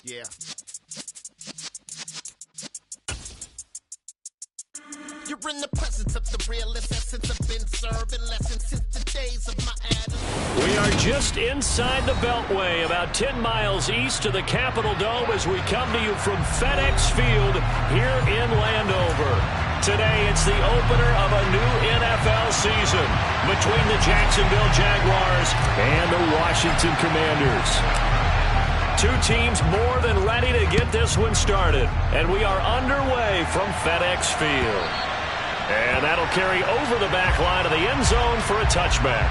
Yeah. You're in the presence of the realest essence. I've been serving lessons since the days of my Adam. We are just inside the Beltway, about 10 miles east of the Capitol Dome as we come to you from FedEx Field here in Landover. Today, it's the opener of a new NFL season between the Jacksonville Jaguars and the Washington Commanders. Two teams more than ready to get this one started, and we are underway from FedEx Field. And that'll carry over the back line of the end zone for a touchback.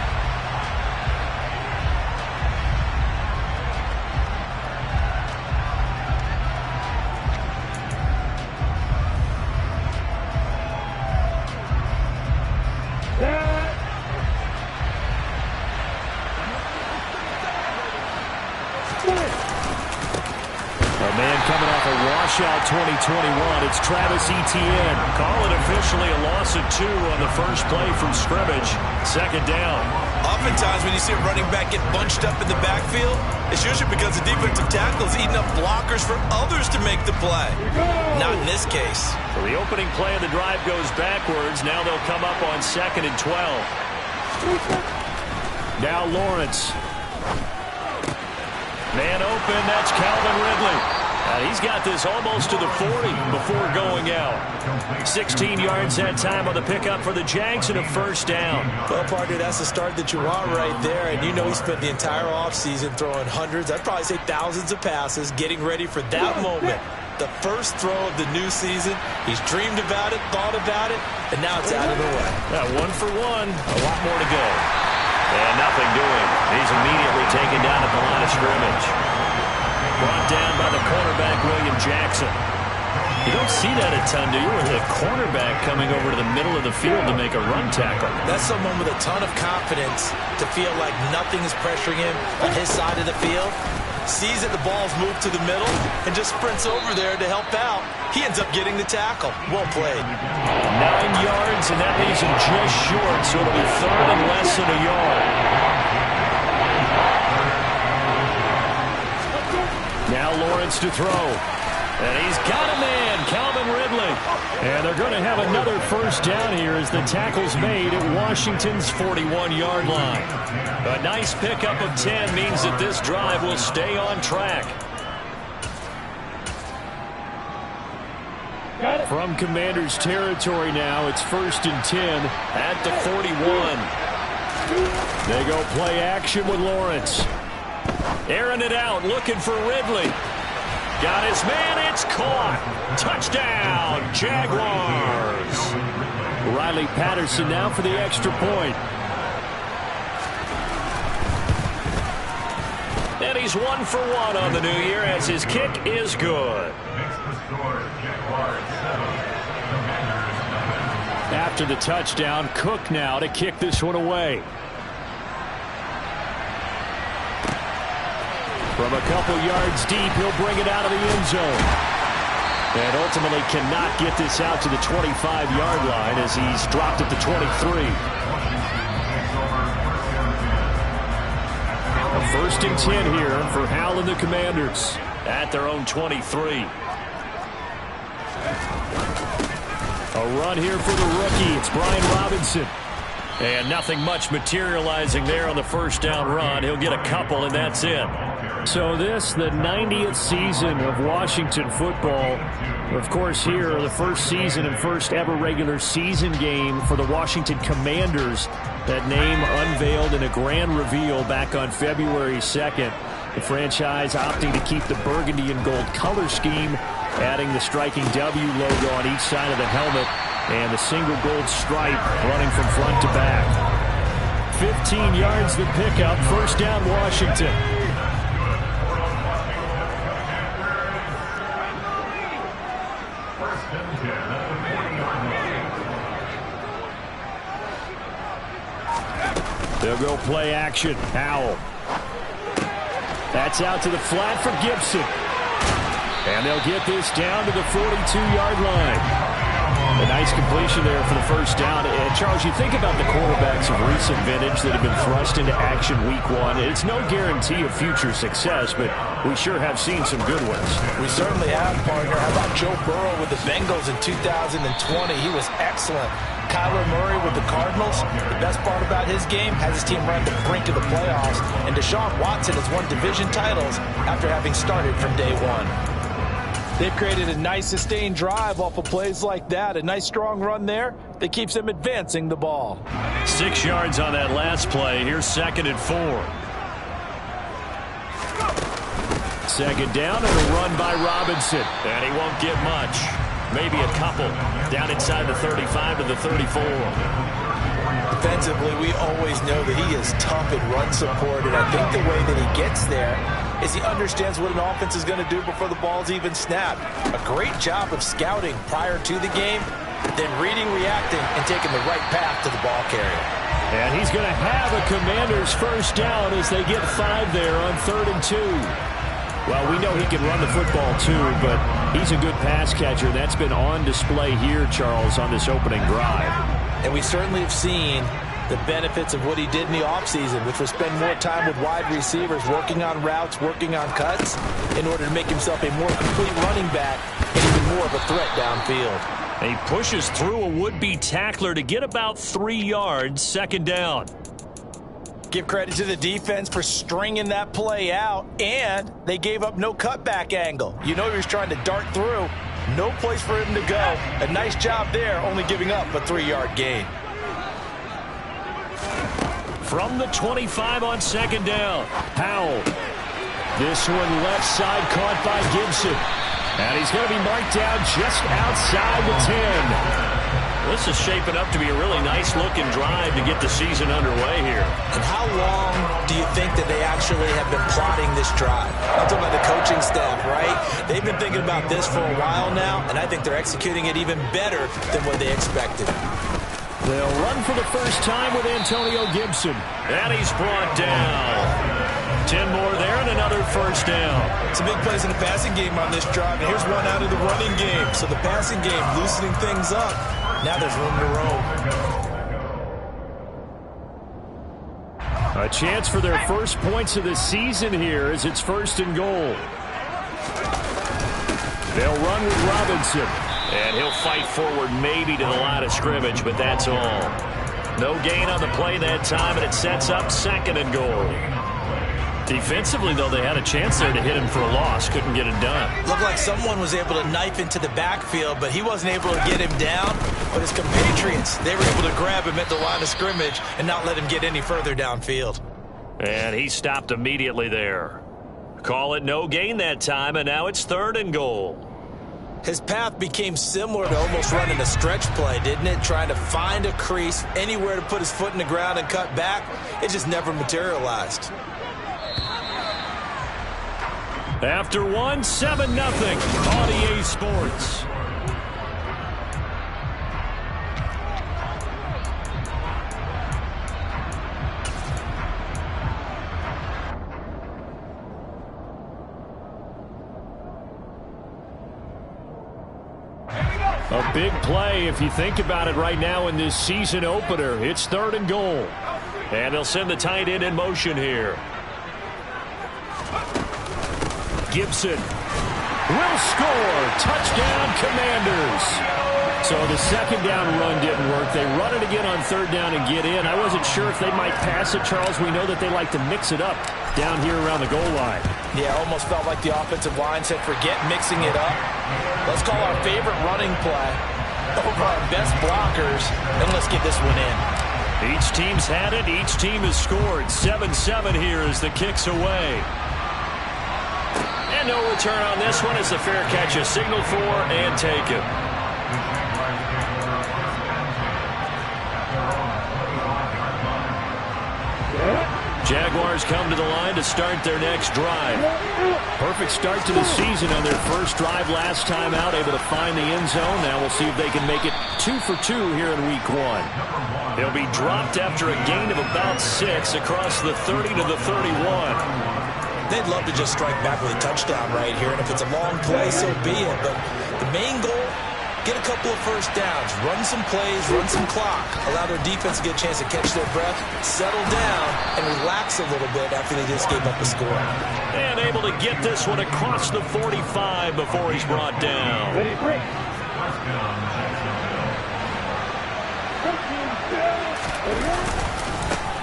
Washout 2021, it's Travis Etienne. Call it officially a loss of 2 on the first play from scrimmage. Second down. Oftentimes when you see a running back get bunched up in the backfield, it's usually because the defensive tackle is eating up blockers for others to make the play. Not in this case. So the opening play of the drive goes backwards. Now they'll come up on 2nd and 12. Now Lawrence. Man open, that's Calvin Ridley. He's got this almost to the 40 before going out. 16 yards that time on the pickup for the Jags and a first down. Well, partner, that's the start that you want right there. And you know he spent the entire offseason throwing hundreds, I'd probably say thousands of passes, getting ready for that moment. The first throw of the new season. He's dreamed about it, thought about it, and now it's out of the way. 1 for 1, a lot more to go. And nothing doing. He's immediately taken down at the line of scrimmage. Brought down by the cornerback, William Jackson. You don't see that a ton, do you? With a cornerback coming over to the middle of the field to make a run tackle. That's someone with a ton of confidence to feel like nothing is pressuring him on his side of the field. Sees that the ball's moved to the middle and just sprints over there to help out. He ends up getting the tackle. Well played. 9 yards, and that leaves him just short, so it'll be 3rd and less than a yard. Now Lawrence to throw. And he's got a man, Calvin Ridley. And they're going to have another first down here as the tackle's made at Washington's 41-yard line. A nice pickup of 10 means that this drive will stay on track. From Commanders territory now, it's 1st and 10 at the 41. They go play action with Lawrence. Airing it out, looking for Ridley. Got his man, it's caught. Touchdown, Jaguars. Riley Patterson now for the extra point. And he's 1 for 1 on the new year as his kick is good. After the touchdown, Cook now to kick this one away. From a couple yards deep, he'll bring it out of the end zone. And ultimately cannot get this out to the 25-yard line as he's dropped at the 23. A 1st and 10 here for Hal and the Commanders at their own 23. A run here for the rookie. It's Brian Robinson. And nothing much materializing there on the first down run. He'll get a couple, and that's it. So this, the 90th season of Washington football. Of course, here, the first season and first ever regular season game for the Washington Commanders. That name unveiled in a grand reveal back on February 2nd. The franchise opting to keep the burgundy and gold color scheme, adding the striking W logo on each side of the helmet and the single gold stripe running from front to back. 15 yards the pickup, first down Washington. They'll go play action. Howell. That's out to the flat for Gibson. And they'll get this down to the 42-yard line. A nice completion there for the first down. And Charles, you think about the quarterbacks of recent vintage that have been thrust into action week one. It's no guarantee of future success, but we sure have seen some good ones. We certainly have, partner. How about Joe Burrow with the Bengals in 2020? He was excellent. Kyler Murray with the Cardinals. The best part about his game has his team run to the brink of the playoffs. And Deshaun Watson has won division titles after having started from day one. They've created a nice sustained drive off of plays like that. A nice strong run there that keeps them advancing the ball. 6 yards on that last play. Here's 2nd and 4. Second down and a run by Robinson. And he won't get much. Maybe a couple. Down inside the 35 to the 34. Defensively, we always know that he is tough in run support, and I think the way that he gets there is he understands what an offense is going to do before the ball's even snapped. A great job of scouting prior to the game, then reading, reacting, and taking the right path to the ball carrier. And he's going to have a Commanders first down as they get 5 there on 3rd and 2. Well, we know he can run the football too, but he's a good pass catcher. That's been on display here, Charles, on this opening drive. And we certainly have seen the benefits of what he did in the offseason, which was spend more time with wide receivers, working on routes, working on cuts, in order to make himself a more complete running back and even more of a threat downfield. And he pushes through a would-be tackler to get about 3 yards, 2nd down. Give credit to the defense for stringing that play out, and they gave up no cutback angle. You know he was trying to dart through. No place for him to go. A nice job there, only giving up a 3-yard gain. From the 25 on 2nd down, Powell. This one left side caught by Gibson. And he's going to be marked down just outside the 10. This is shaping up to be a really nice-looking drive to get the season underway here. And how long do you think that they actually have been plotting this drive? I'm talking about the coaching staff, right? They've been thinking about this for a while now, and I think they're executing it even better than what they expected. They'll run for the first time with Antonio Gibson. And he's brought down. 10 more there and another first down. Some big plays in the passing game on this drive, and here's one out of the running game. So the passing game loosening things up. Now there's room to roam. A chance for their first points of the season here as it's 1st and goal. They'll run with Robinson. And he'll fight forward maybe to the line of scrimmage, but that's all. No gain on the play that time, and it sets up 2nd and goal. Defensively, though, they had a chance there to hit him for a loss. Couldn't get it done. Looked like someone was able to knife into the backfield, but he wasn't able to get him down. But his compatriots, they were able to grab him at the line of scrimmage and not let him get any further downfield. And he stopped immediately there. Call it no gain that time, and now it's 3rd and goal. His path became similar to almost running a stretch play, didn't it? Trying to find a crease, anywhere to put his foot in the ground and cut back. It just never materialized. After 1, 7-0 on EA Sports. A big play if you think about it right now in this season opener. It's 3rd and goal. And they'll send the tight end in motion here. Gibson will score. Touchdown, Commanders. So the 2nd down run didn't work. They run it again on 3rd down and get in. I wasn't sure if they might pass it, Charles. We know that they like to mix it up down here around the goal line. Yeah, almost felt like the offensive line said, forget mixing it up. Let's call our favorite running play over our best blockers, and let's get this one in. Each team's had it. Each team has scored. 7-7 here as the kick's away. And no return on this one. It's a fair catch, a signal for, and taken. Jaguars come to the line to start their next drive. Perfect start to the season on their first drive last time out, able to find the end zone. Now we'll see if they can make it 2 for 2 here in week 1. They'll be dropped after a gain of about 6 across the 30 to the 31. They'd love to just strike back with a touchdown right here, and if it's a long play, so be it. But the main goal get a couple of first downs, run some plays, run some clock, allow their defense to get a chance to catch their breath, settle down, and relax a little bit after they just gave up a score. And able to get this one across the 45 before he's brought down.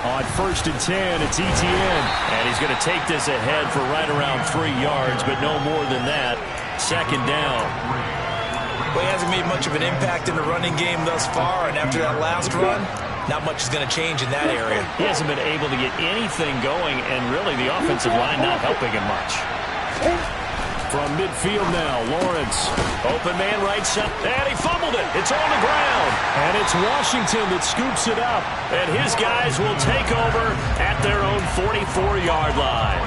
On 1st and 10, it's Etienne. And he's going to take this ahead for right around 3 yards, but no more than that. 2nd down. Well, he hasn't made much of an impact in the running game thus far, and after that last run, not much is going to change in that area. He hasn't been able to get anything going, and really the offensive line not helping him much. From midfield now, Lawrence. Open man right side, and he fumbled it. It's on the ground. And it's Washington that scoops it up. And his guys will take over at their own 44-yard line.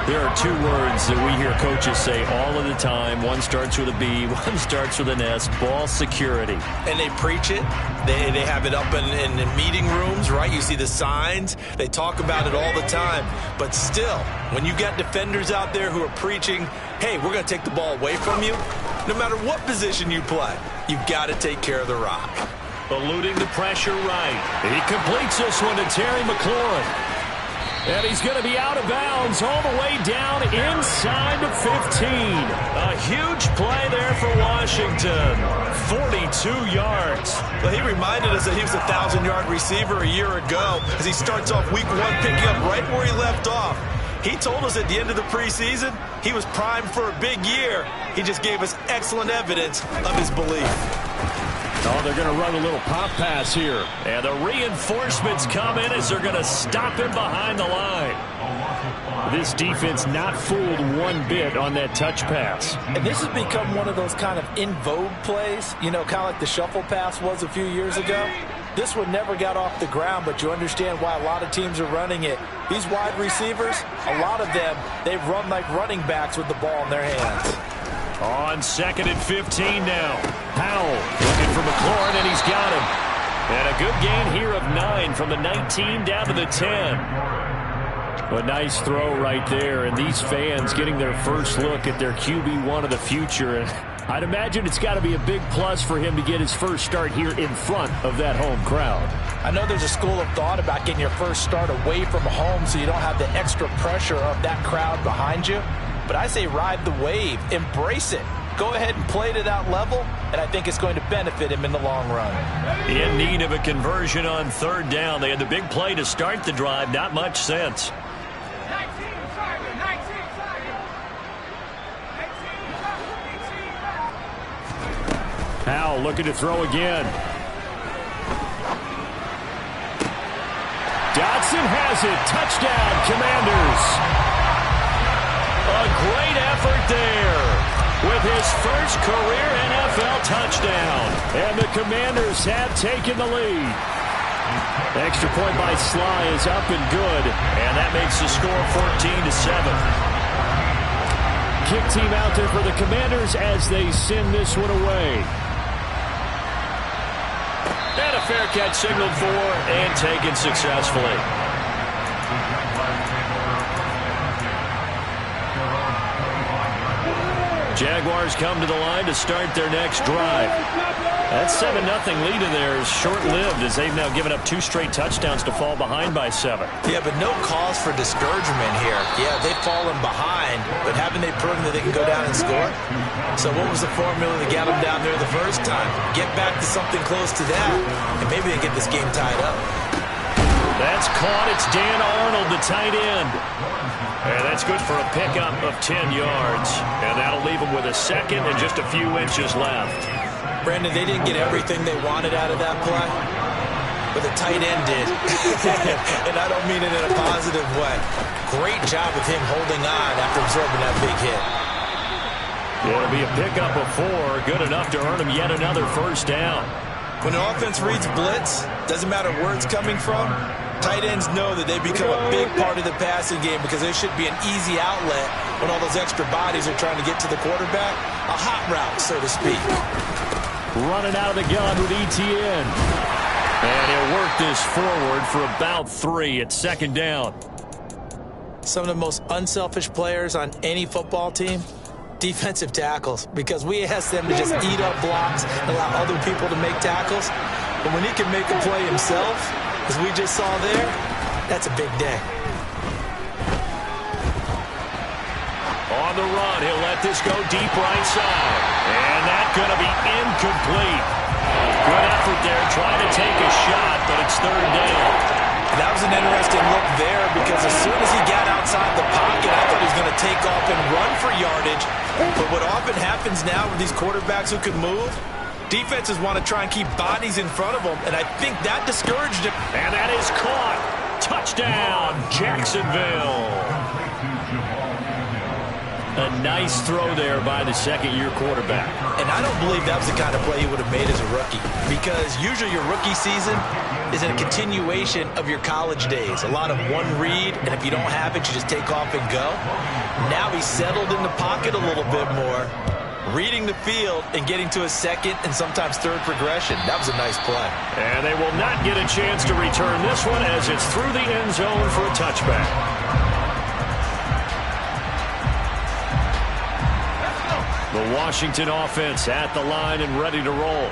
There are 2 words that we hear coaches say all of the time. One starts with a B, one starts with an S, ball security. And they preach it. They have it up in meeting rooms, right? You see the signs. They talk about it all the time. But still, when you got defenders out there who are preaching, hey, we're going to take the ball away from you, no matter what position you play, you've got to take care of the rock. Eluding the pressure right. He completes this one to Terry McLaurin. And he's going to be out of bounds all the way down inside the 15. A huge play there for Washington. 42 yards. Well, he reminded us that he was a 1,000-yard receiver a year ago as he starts off week 1 picking up right where he left off. He told us at the end of the preseason he was primed for a big year. He just gave us excellent evidence of his belief. Oh, they're going to run a little pop pass here. And the reinforcements come in as they're going to stop him behind the line. This defense not fooled one bit on that touch pass. And this has become one of those kind of in vogue plays, you know, kind of like the shuffle pass was a few years ago. This one never got off the ground, but you understand why a lot of teams are running it. These wide receivers, a lot of them, they've run like running backs with the ball in their hands. On 2nd and 15 now. Powell looking for McLaurin, and he's got him. And a good gain here of 9 from the 19 down to the 10. A nice throw right there, and these fans getting their first look at their QB1 of the future. And I'd imagine it's got to be a big plus for him to get his first start here in front of that home crowd. I know there's a school of thought about getting your first start away from home so you don't have the extra pressure of that crowd behind you. But I say ride the wave, embrace it. Go ahead and play to that level, and I think it's going to benefit him in the long run. In need of a conversion on 3rd down. They had the big play to start the drive, not much sense. Powell looking to throw again. Dotson has it. Touchdown, Commanders. A great effort there with his first career NFL touchdown. And the Commanders have taken the lead. Extra point by Sly is up and good. And that makes the score 14-7. Kick team out there for the Commanders as they send this one away. And a fair catch signaled for and taken successfully. Jaguars come to the line to start their next drive. That 7-0 lead in there is short-lived as they've now given up 2 straight touchdowns to fall behind by 7. Yeah, but no cause for discouragement here. Yeah, they've fallen behind, but haven't they proven that they can go down and score? So what was the formula that got them down there the first time? Get back to something close to that, and maybe they get this game tied up. That's caught. It's Dan Arnold, the tight end. And that's good for a pickup of 10 yards. And that'll leave them with a second and just a few inches left. Brandon, they didn't get everything they wanted out of that play, but the tight end did. And I don't mean it in a positive way. Great job of him holding on after absorbing that big hit. It'll be a pickup of 4, good enough to earn him yet another first down. When an offense reads blitz, doesn't matter where it's coming from, tight ends know that they become a big part of the passing game because there should be an easy outlet when all those extra bodies are trying to get to the quarterback. A hot route, so to speak. Running out of the gun with Etienne. And he'll work this forward for about 3 at 2nd down. Some of the most unselfish players on any football team, Defensive tackles, because we ask them to just eat up blocks and allow other people to make tackles. But when he can make a play himself, as we just saw there, that's a big day. On the run, he'll let this go deep right side. And that's going to be incomplete. Good effort there, trying to take a shot, but it's third down. That was an interesting look there, because as soon as he got outside the pocket, I thought he was going to take off and run for yardage. But what often happens now with these quarterbacks who can move, defenses want to try and keep bodies in front of them, and I think that discouraged him. And that is caught. Touchdown, Jacksonville. A nice throw there by the second-year quarterback. And I don't believe that was the kind of play he would have made as a rookie, because usually your rookie season is a continuation of your college days. A lot of one read, and if you don't have it, you just take off and go. Now he's settled in the pocket a little bit more, reading the field and getting to a second and sometimes third progression. That was a nice play. And they will not get a chance to return this one as it's through the end zone for a touchback. The Washington offense at the line and ready to roll.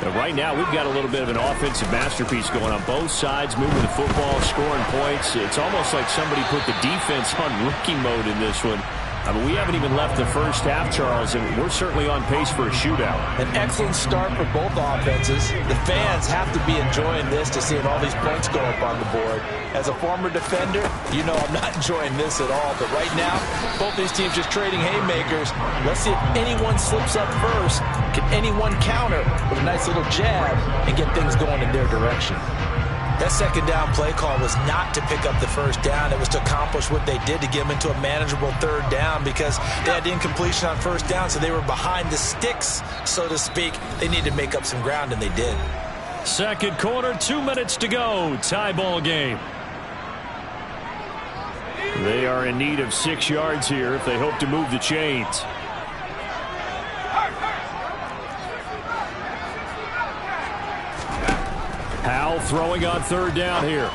And right now, we've got a little bit of an offensive masterpiece going on both sides, moving the football, scoring points. It's almost like somebody put the defense on rookie mode in this one. I mean, we haven't even left the first half, Charles, and we're certainly on pace for a shootout. An excellent start for both offenses. The fans have to be enjoying this to seeing all these points go up on the board. As a former defender, you know I'm not enjoying this at all. But right now, both these teams just trading haymakers. Let's see if anyone slips up first. Can anyone counter with a nice little jab and get things going in their direction? That second down play call was not to pick up the first down. It was to accomplish what they did to get them into a manageable third down, because they had incompletion on first down, so they were behind the sticks, so to speak. They needed to make up some ground, and they did. Second quarter, 2 minutes to go. Tie ball game. They are in need of 6 yards here if they hope to move the chains. Howell throwing on third down here.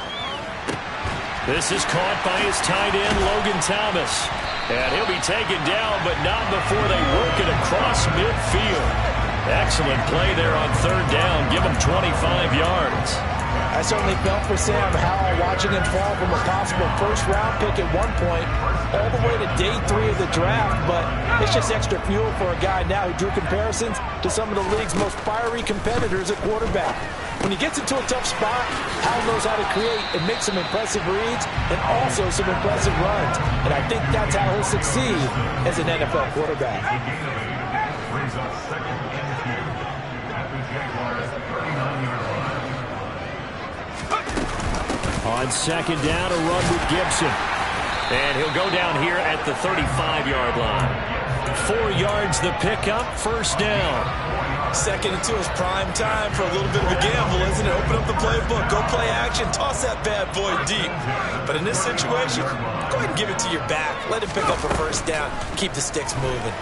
This is caught by his tight end, Logan Thomas. And he'll be taken down, but not before they work it across midfield. Excellent play there on third down. Give him 25 yards. I certainly felt for Sam Howell watching him fall from a possible first-round pick at one point all the way to day 3 of the draft, but it's just extra fuel for a guy now who drew comparisons to some of the league's most fiery competitors at quarterback. When he gets into a tough spot, Howell knows how to create and make some impressive reads and also some impressive runs. And I think that's how he'll succeed as an NFL quarterback. On second down, a run with Gibson. And he'll go down here at the 35-yard line. 4 yards the pickup, first down. Second and 2 is prime time for a little bit of a gamble, isn't it? Open up the playbook, go play action, toss that bad boy deep. But in this situation, go ahead and give it to your back. Let him pick up a first down, keep the sticks moving.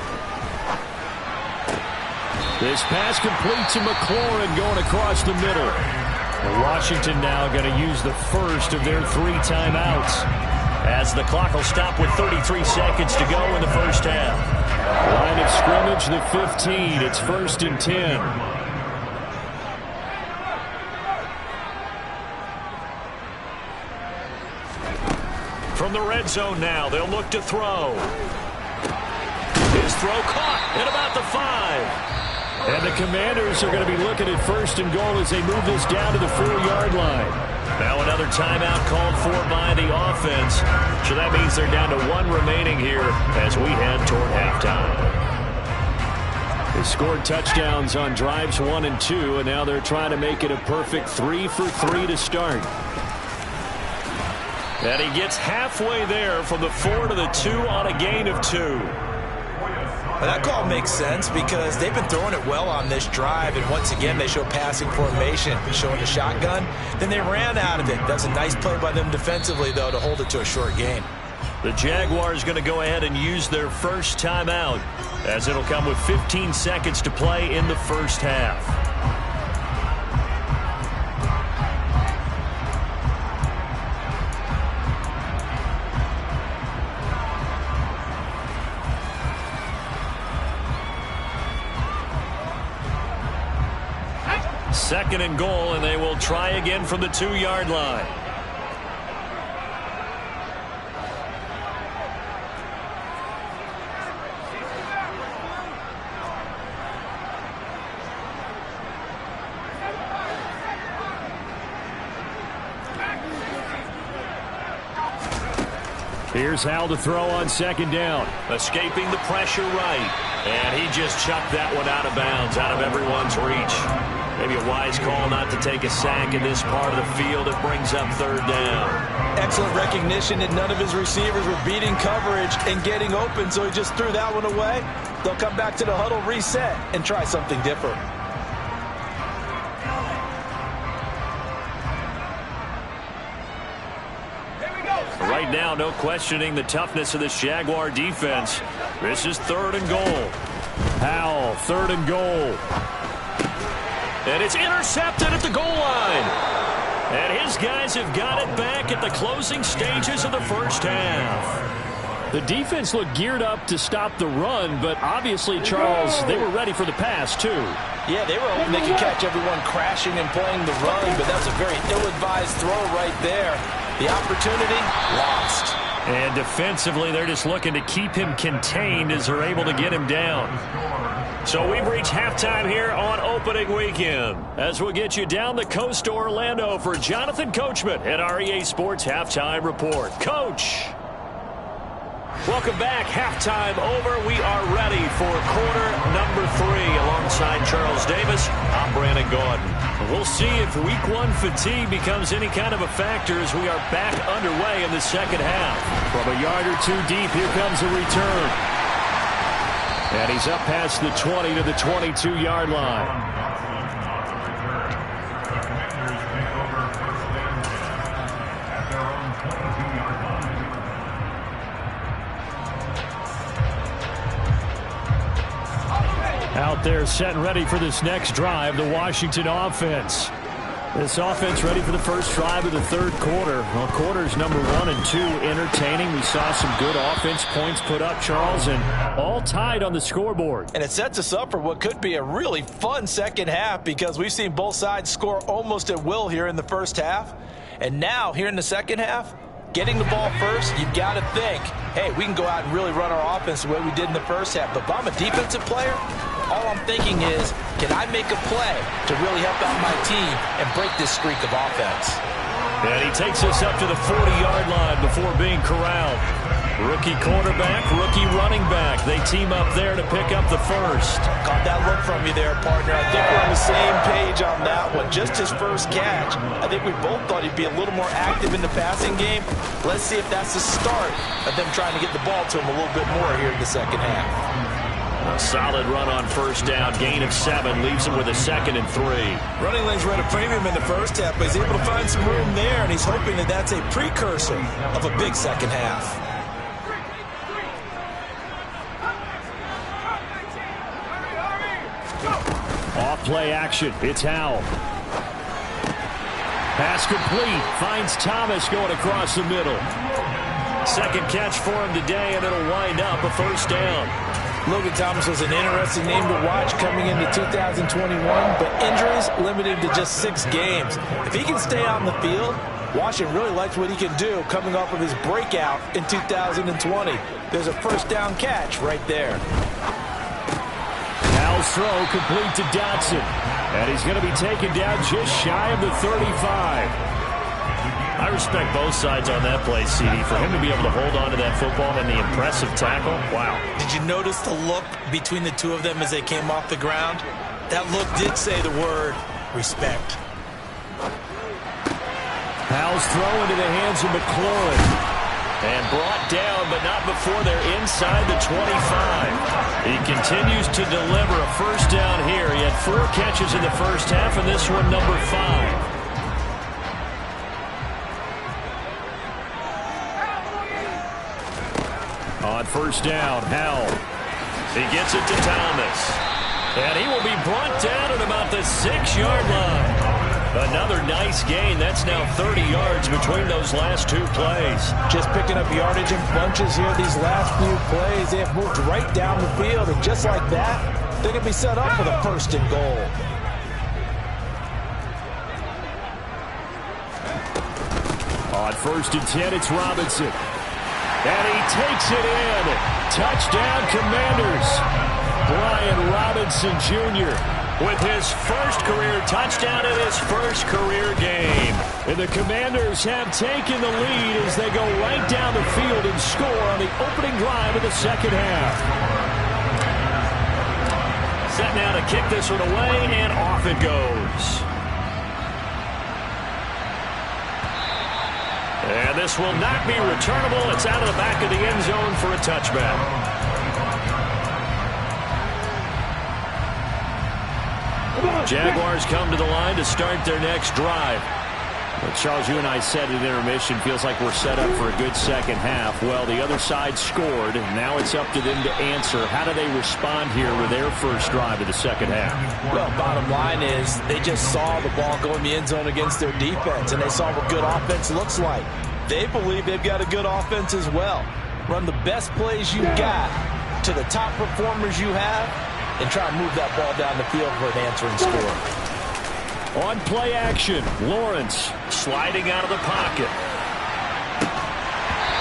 This pass complete to McLaurin going across the middle. Washington now going to use the first of their 3 timeouts, as the clock will stop with 33 seconds to go in the first half. Line of scrimmage, the 15. It's 1st and 10. From the red zone now, they'll look to throw. His throw caught at about the 5. And the Commanders are going to be looking at 1st and goal as they move this down to the 4-yard line. Now another timeout called for by the offense. So that means they're down to 1 remaining here as we head toward halftime. They scored touchdowns on drives 1 and 2, and now they're trying to make it a perfect 3 for 3 to start. And he gets halfway there from the 4 to the 2 on a gain of 2. Well, that call makes sense because they've been throwing it well on this drive, and once again they show passing formation, showing the shotgun. Then they ran out of it. That's a nice play by them defensively, though, to hold it to a short gain. The Jaguars going to go ahead and use their first timeout, as it'll come with 15 seconds to play in the first half. 2nd and goal, and they will try again from the 2-yard line. Here's Howell to throw on 2nd down. Escaping the pressure right. And he just chucked that one out of bounds, out of everyone's reach. Maybe a wise call not to take a sack in this part of the field. It brings up 3rd down. Excellent recognition that none of his receivers were beating coverage and getting open, so he just threw that one away. They'll come back to the huddle, reset, and try something different. Right now, no questioning the toughness of this Jaguar defense. This is 3rd and goal. Howell, 3rd and goal. And it's intercepted at the goal line. And his guys have got it back at the closing stages of the first half. The defense looked geared up to stop the run, but obviously, Charles, they were ready for the pass, too. Yeah, they were hoping they could catch everyone crashing and playing the run, but that was a very ill-advised throw right there. The opportunity, lost. And defensively, they're just looking to keep him contained as they're able to get him down. So we've reached halftime here on opening weekend. As we'll get you down the coast to Orlando for Jonathan Coachman at our EA Sports Halftime Report. Coach! Welcome back. Halftime over. We are ready for quarter number 3 alongside Charles Davis. I'm Brandon Gaudin. We'll see if week 1 fatigue becomes any kind of a factor as we are back underway in the second half. From a yard or 2 deep, here comes a return. And he's up past the 20 to the 22-yard line. Out there set and ready for this next drive, the Washington offense. This offense ready for the first drive of the 3rd quarter. Well, quarters number 1 and 2 entertaining. We saw some good offense points put up, Charles, and all tied on the scoreboard. And it sets us up for what could be a really fun second half because we've seen both sides score almost at will here in the first half. And now, here in the second half, getting the ball first, you've got to think, hey, we can go out and really run our offense the way we did in the first half. But if I'm a defensive player, all I'm thinking is, can I make a play to really help out my team and break this streak of offense? And he takes us up to the 40-yard line before being corralled. Rookie quarterback, rookie running back. They team up there to pick up the first. Caught that look from you there, partner. I think we're on the same page on that one. Just his first catch. I think we both thought he'd be a little more active in the passing game. Let's see if that's the start of them trying to get the ball to him a little bit more here in the second half. A solid run on first down. Gain of 7 leaves him with a 2nd and 3. Running lanes were at a premium in the first half, but he's able to find some room there, and he's hoping that that's a precursor of a big second half. Off play action. It's Howell. Pass complete. Finds Thomas going across the middle. Second catch for him today, and it'll wind up a first down. Logan Thomas was an interesting name to watch coming into 2021, but injuries limited to just 6 games. If he can stay on the field, Washington really likes what he can do coming off of his breakout in 2020. There's a first down catch right there. Howell's throw complete to Dotson. And he's going to be taken down just shy of the 35. I respect both sides on that play, CD. For him to be able to hold on to that football and the impressive tackle, wow. Did you notice the look between the two of them as they came off the ground? That look did say the word respect. Howell's throw into the hands of McLaurin. And brought down, but not before they're inside the 25. He continues to deliver a first down here. He had 4 catches in the first half, and this one number 5. On first down, Howell. He gets it to Thomas. And he will be brought down at about the 6-yard line. Another nice gain. That's now 30 yards between those last 2 plays. Just picking up yardage in bunches here these last few plays. They have moved right down the field, and just like that, they're going to be set up for the 1st and goal. On 1st and 10, it's Robinson. And he takes it in. Touchdown, Commanders. Brian Robinson Jr. with his first career touchdown in his first career game. And the Commanders have taken the lead as they go right down the field and score on the opening drive of the second half. Set now to kick this one away, and off it goes. And this will not be returnable. It's out of the back of the end zone for a touchback. Jaguars come to the line to start their next drive. But Charles, you and I said at intermission, feels like we're set up for a good second half. Well, the other side scored, and now it's up to them to answer. How do they respond here with their first drive of the second half? Well, bottom line is they just saw the ball go in the end zone against their defense, and they saw what good offense looks like. They believe they've got a good offense as well. Run the best plays you got to the top performers you have, and try to move that ball down the field for an answering score. On play action, Lawrence sliding out of the pocket.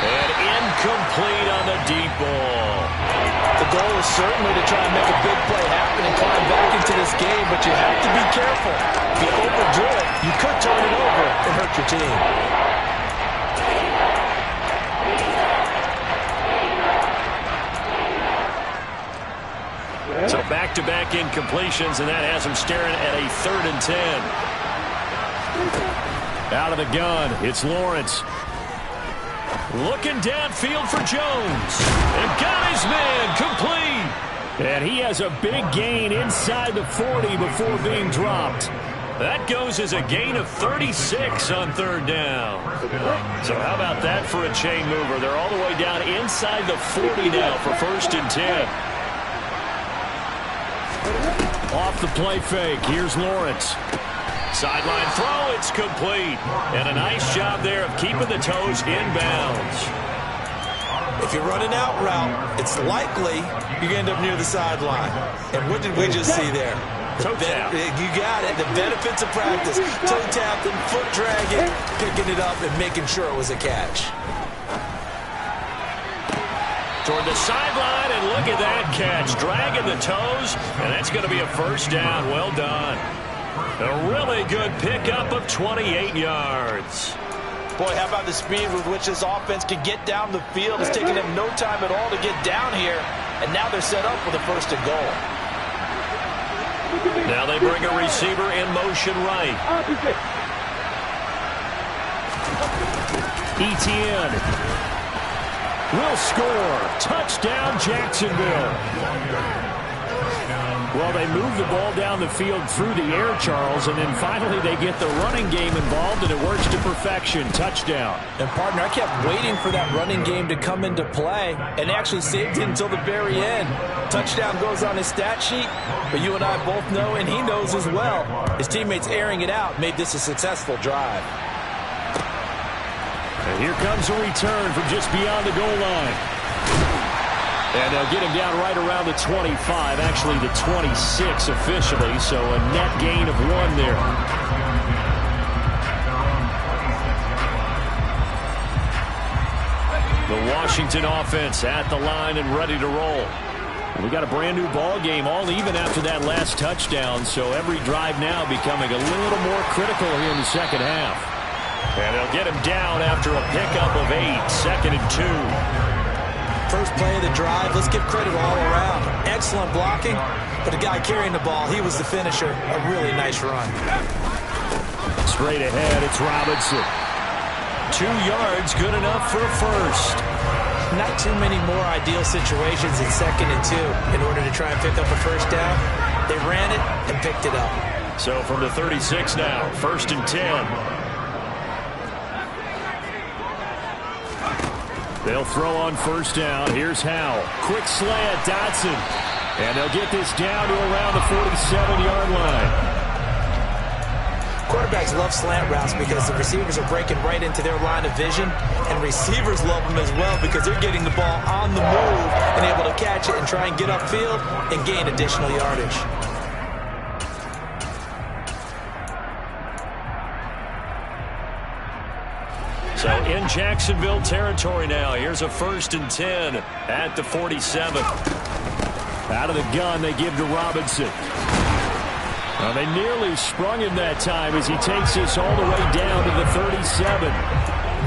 And incomplete on the deep ball. The goal is certainly to try and make a big play happen and climb back into this game, but you have to be careful. If you overdo it, you could turn it over and hurt your team. So back-to-back incompletions, and that has him staring at a 3rd and 10. Out of the gun, it's Lawrence. Looking downfield for Jones. And got his man complete. And he has a big gain inside the 40 before being dropped. That goes as a gain of 36 on 3rd down. So how about that for a chain mover? They're all the way down inside the 40 now for 1st and 10. Off the play fake, here's Lawrence. Sideline throw, it's complete. And a nice job there of keeping the toes inbounds. If you run an out route, it's likely you're going to end up near the sideline. And what did we just see there? Toe tap. You got it. The benefits of practice. Toe tapping, foot dragging, picking it up, and making sure it was a catch. Toward the sideline, and look at that catch. Dragging the toes, and that's going to be a 1st down. Well done. A really good pickup of 28 yards. Boy, how about the speed with which this offense can get down the field? It's taking them no time at all to get down here, and now they're set up with a 1st and goal. Now they bring a receiver in motion right. Etienne will score. Touchdown, Jacksonville. Well, they move the ball down the field through the air, Charles, and then finally they get the running game involved, and it works to perfection. Touchdown. And, partner, I kept waiting for that running game to come into play and actually saved it until the very end. Touchdown goes on his stat sheet, but you and I both know, and he knows as well, his teammates airing it out made this a successful drive. And here comes a return from just beyond the goal line. And they'll get him down right around the 25, actually the 26 officially, so a net gain of 1 there. The Washington offense at the line and ready to roll. We got a brand new ball game, all even after that last touchdown, so every drive now becoming a little more critical here in the second half. And they'll get him down after a pickup of 8, 2nd and 2. First play of the drive, let's give credit all around. Excellent blocking, but the guy carrying the ball, he was the finisher. A really nice run. Straight ahead, it's Robinson. 2 yards, good enough for a 1st. Not too many more ideal situations in 2nd and 2 in order to try and pick up a 1st down. They ran it and picked it up. So from the 36 now, 1st and 10. They'll throw on 1st down. Here's Howell. Quick slant, Dotson. And they'll get this down to around the 47-yard line. Quarterbacks love slant routes because the receivers are breaking right into their line of vision, and receivers love them as well because they're getting the ball on the move and able to catch it and try and get upfield and gain additional yardage. So in Jacksonville territory now. Here's a 1st and 10 at the 47. Out of the gun, they give to Robinson. Well, they nearly sprung him that time as he takes this all the way down to the 37.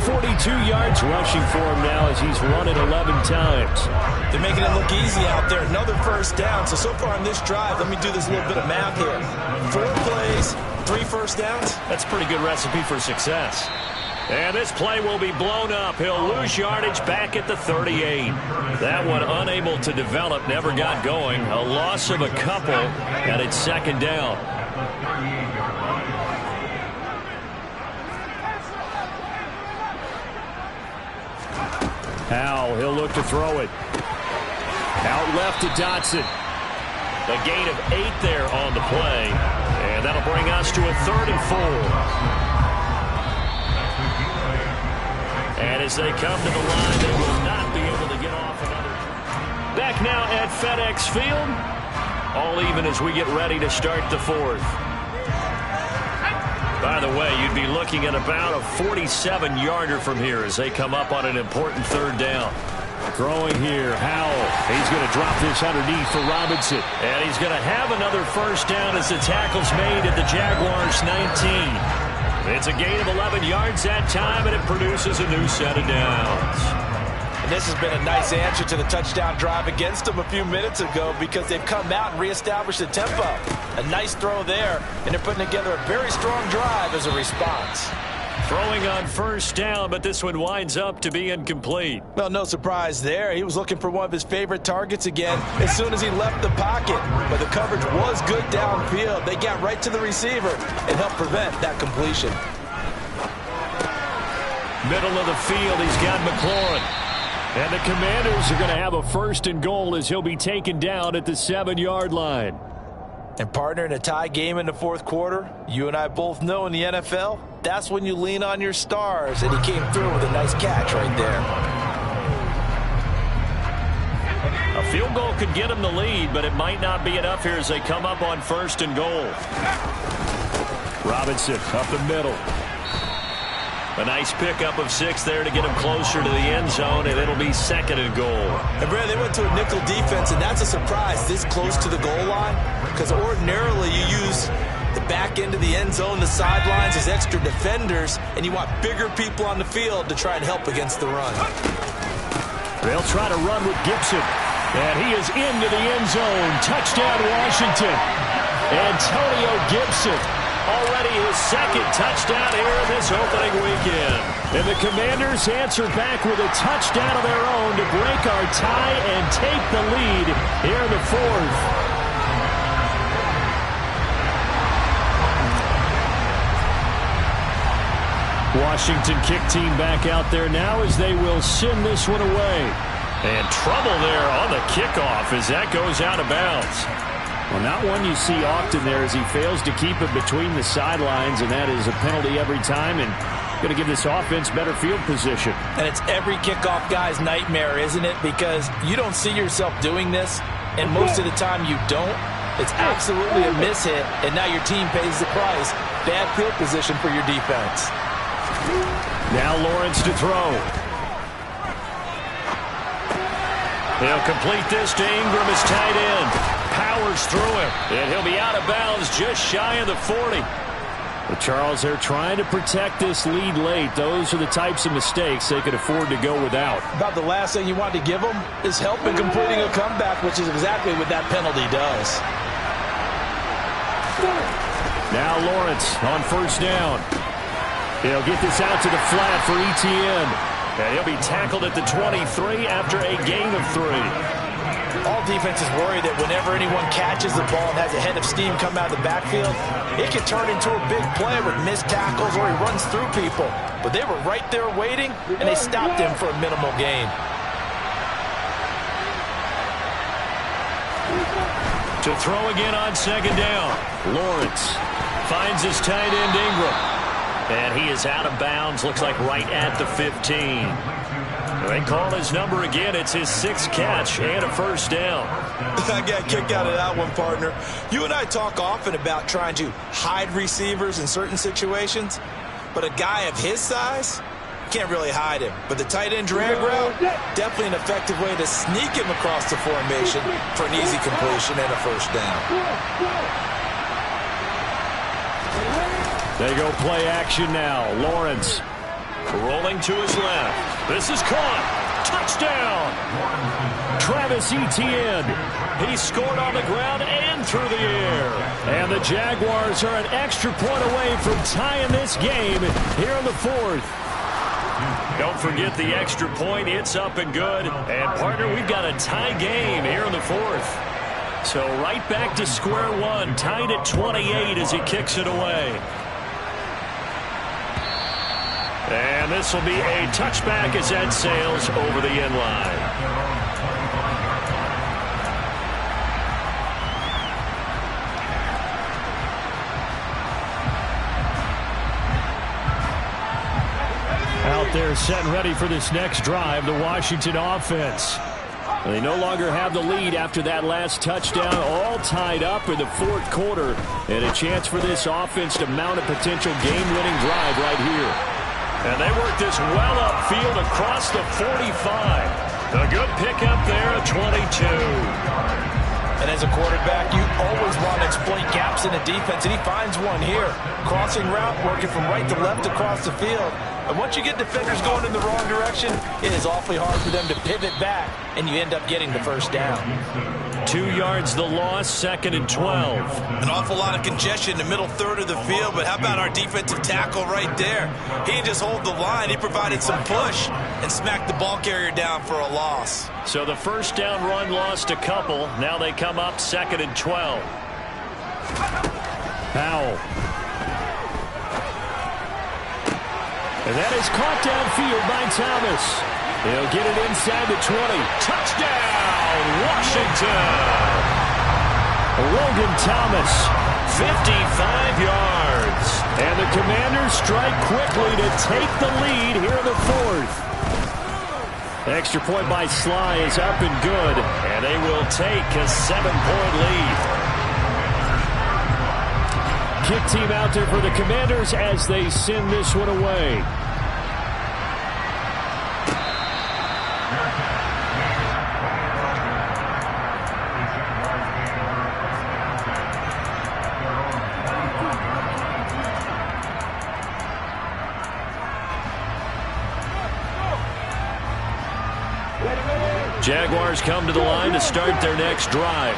42 yards rushing for him now as he's run it 11 times. They're making it look easy out there. Another 1st down. So far on this drive, let me do this little bit of math here. 4 plays, 3 1st downs. That's a pretty good recipe for success. And this play will be blown up. He'll lose yardage back at the 38. That one unable to develop, never got going. A loss of a couple, and it's 2nd down. Howell, he'll look to throw it. Out left to Dotson. A gain of 8 there on the play. And that'll bring us to a 3rd and 4. And as they come to the line, they will not be able to get off another. Back now at FedEx Field. All even as we get ready to start the 4th. By the way, you'd be looking at about a 47-yarder from here as they come up on an important 3rd down. Throwing here, Howell. He's going to drop this underneath for Robinson. And he's going to have another 1st down as the tackle's made at the Jaguars' 19. It's a gain of 11 yards that time, and it produces a new set of downs. And this has been a nice answer to the touchdown drive against them a few minutes ago because they've come out and reestablished the tempo. A nice throw there, and they're putting together a very strong drive as a response. Throwing on 1st down, but this one winds up to be incomplete. Well, no surprise there. He was looking for one of his favorite targets again as soon as he left the pocket. But the coverage was good downfield. They got right to the receiver and helped prevent that completion. Middle of the field, he's got McLaurin. And the Commanders are going to have a 1st and goal as he'll be taken down at the 7-yard line. And partner, in a tie game in the 4th quarter, you and I both know in the NFL, that's when you lean on your stars. And he came through with a nice catch right there. A field goal could get him the lead, but it might not be enough here as they come up on 1st and goal. Robinson up the middle. A nice pickup of 6 there to get him closer to the end zone, and it'll be 2nd and goal. And Brad, they went to a nickel defense, and that's a surprise this close to the goal line, because ordinarily you use the back end of the end zone, the sidelines as extra defenders, and you want bigger people on the field to try and help against the run. They'll try to run with Gibson, and he is into the end zone. Touchdown, Washington. Antonio Gibson. Already his 2nd touchdown here in this opening weekend. And the Commanders answer back with a touchdown of their own to break our tie and take the lead here in the 4th. Washington kick team back out there now as they will send this one away. And trouble there on the kickoff as that goes out of bounds. Well, not one you see often there as he fails to keep it between the sidelines, and that is a penalty every time and going to give this offense better field position. And it's every kickoff guy's nightmare, isn't it? Because you don't see yourself doing this, and most of the time you don't. It's absolutely a miss-hit, and now your team pays the price. Bad field position for your defense. Now Lawrence to throw. He'll complete this to Ingram as tight end. Powers through him, and he'll be out of bounds just shy of the 40. But Charles, they're trying to protect this lead late. Those are the types of mistakes they could afford to go without. About the last thing you want to give them is help in completing a comeback, which is exactly what that penalty does. Now Lawrence on 1st down. He'll get this out to the flat for Etienne. And he'll be tackled at the 23 after a gain of 3. All defenses worry that whenever anyone catches the ball and has a head of steam come out of the backfield, it can turn into a big play with missed tackles or he runs through people. But they were right there waiting, and they stopped him for a minimal gain. To throw again on 2nd down. Lawrence finds his tight end Ingram. And he is out of bounds, looks like right at the 15. They call his number again. It's his 6th catch and a 1st down. I got a kick out of that one, partner. You and I talk often about trying to hide receivers in certain situations, but a guy of his size, can't really hide him. But the tight end drag route, definitely an effective way to sneak him across the formation for an easy completion and a first down. They go play action now. Lawrence rolling to his left. This is caught. Touchdown! Travis Etienne. He scored on the ground and through the air. And the Jaguars are an extra point away from tying this game here in the fourth. Don't forget the extra point. It's up and good. And, partner, we've got a tie game here in the fourth. So right back to square one. Tied at 28 as he kicks it away. And this will be a touchback as that sails over the end line. Out there set and ready for this next drive, the Washington offense. They no longer have the lead after that last touchdown, all tied up in the fourth quarter. And a chance for this offense to mount a potential game-winning drive right here. And they work this well upfield across the 45. A good pickup there at 22. And as a quarterback, you always want to exploit gaps in the defense, and he finds one here. Crossing route, working from right to left across the field. And once you get defenders going in the wrong direction, it is awfully hard for them to pivot back, and you end up getting the first down. 2 yards the loss, 2nd and 12. An awful lot of congestion in the middle third of the field, but how about our defensive tackle right there? He didn't just hold the line. He provided some push and smacked the ball carrier down for a loss. So the first down run lost a couple. Now they come up 2nd and 12. Powell. And that is caught downfield by Thomas. He'll get it inside the 20. Touchdown, Washington! Logan Thomas, 55 yards. And the Commanders strike quickly to take the lead here in the fourth. Extra point by Sly is up and good. And they will take a 7-point lead. Kick team out there for the Commanders as they send this one away. Jaguars come to the line to start their next drive.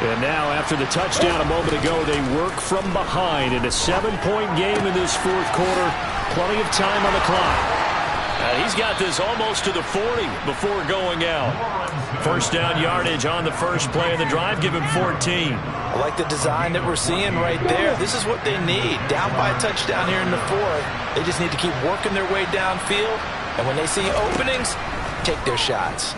And now, after the touchdown a moment ago, they work from behind in a 7-point game in this fourth quarter. Plenty of time on the clock. He's got this almost to the 40 before going out. First down yardage on the first play of the drive. Give him 14. I like the design that we're seeing right there. This is what they need. Down by a touchdown here in the fourth. They just need to keep working their way downfield. And when they see openings, take their shots.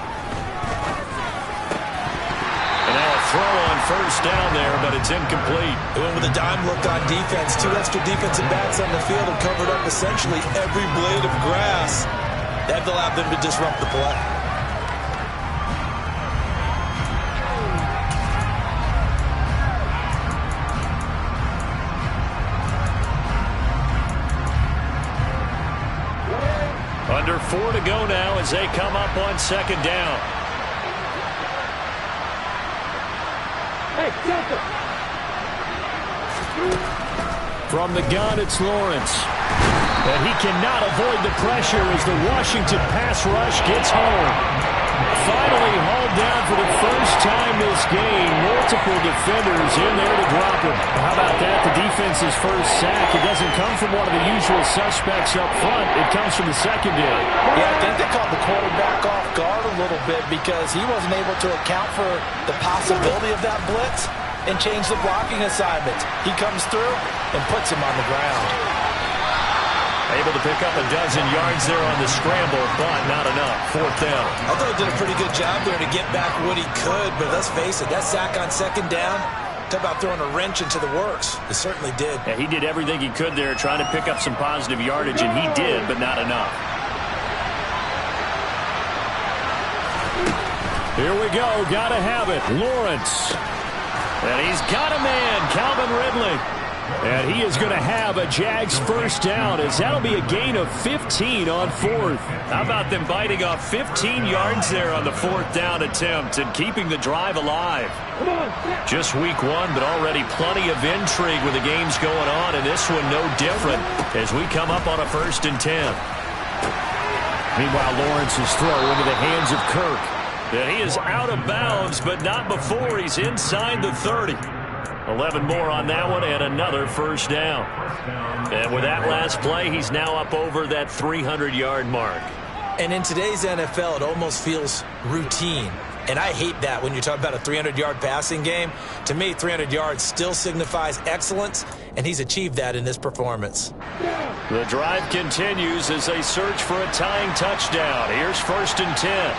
Throw on first down there, but it's incomplete. They went with a dime look on defense. 2 extra defensive backs on the field and covered up essentially every blade of grass. That allowed them to disrupt the play. Under 4 to go now as they come up on second down. From the gun, it's Lawrence. And he cannot avoid the pressure as the Washington pass rush gets home. Finally hauled down for the first time this game. Multiple defenders in there to drop him. How about that? The defense's first sack. It doesn't come from one of the usual suspects up front. It comes from the secondary. Yeah, I think they caught the quarterback off guard a little bit because he wasn't able to account for the possibility of that blitz and change the blocking assignments. He comes through and puts him on the ground. Able to pick up a dozen yards there on the scramble, but not enough. Fourth down. I thought he did a pretty good job there to get back what he could, but let's face it, that sack on second down, talk about throwing a wrench into the works. It certainly did. Yeah, he did everything he could there trying to pick up some positive yardage, and he did, but not enough. Here we go. Got to have it. Lawrence. And he's got a man, Calvin Ridley. And he is going to have a Jags first down, as that'll be a gain of 15 on fourth. How about them biting off 15 yards there on the fourth down attempt and keeping the drive alive? Just week one, but already plenty of intrigue with the games going on, and this one no different as we come up on a 1st and 10. Meanwhile, Lawrence's throw into the hands of Kirk. And he is out of bounds, but not before he's inside the 30. 11 more on that one and another first down. And with that last play, he's now up over that 300-yard mark. And in today's NFL, it almost feels routine. And I hate that when you talk about a 300-yard passing game. To me, 300 yards still signifies excellence, and he's achieved that in this performance. The drive continues as they search for a tying touchdown. Here's 1st and 10.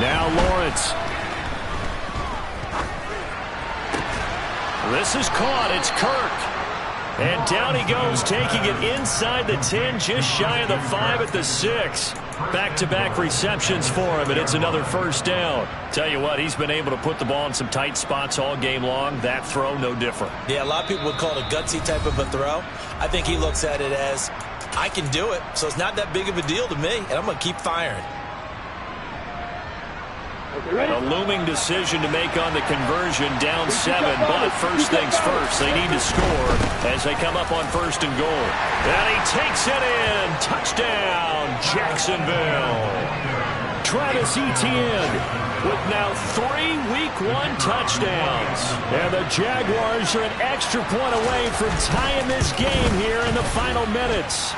Now Lawrence. This is caught. It's Kirk. And down he goes, taking it inside the 10, just shy of the 5 at the 6. Back-to-back receptions for him, and it's another first down. Tell you what, he's been able to put the ball in some tight spots all game long. That throw, no different. Yeah, a lot of people would call it a gutsy type of a throw. I think he looks at it as, I can do it, so it's not that big of a deal to me, and I'm going to keep firing. A looming decision to make on the conversion, down 7, but first things first, they need to score as they come up on 1st and goal. And he takes it in. Touchdown, Jacksonville. Travis Etienne with now 3 Week 1 touchdowns. And the Jaguars are an extra point away from tying this game here in the final minutes.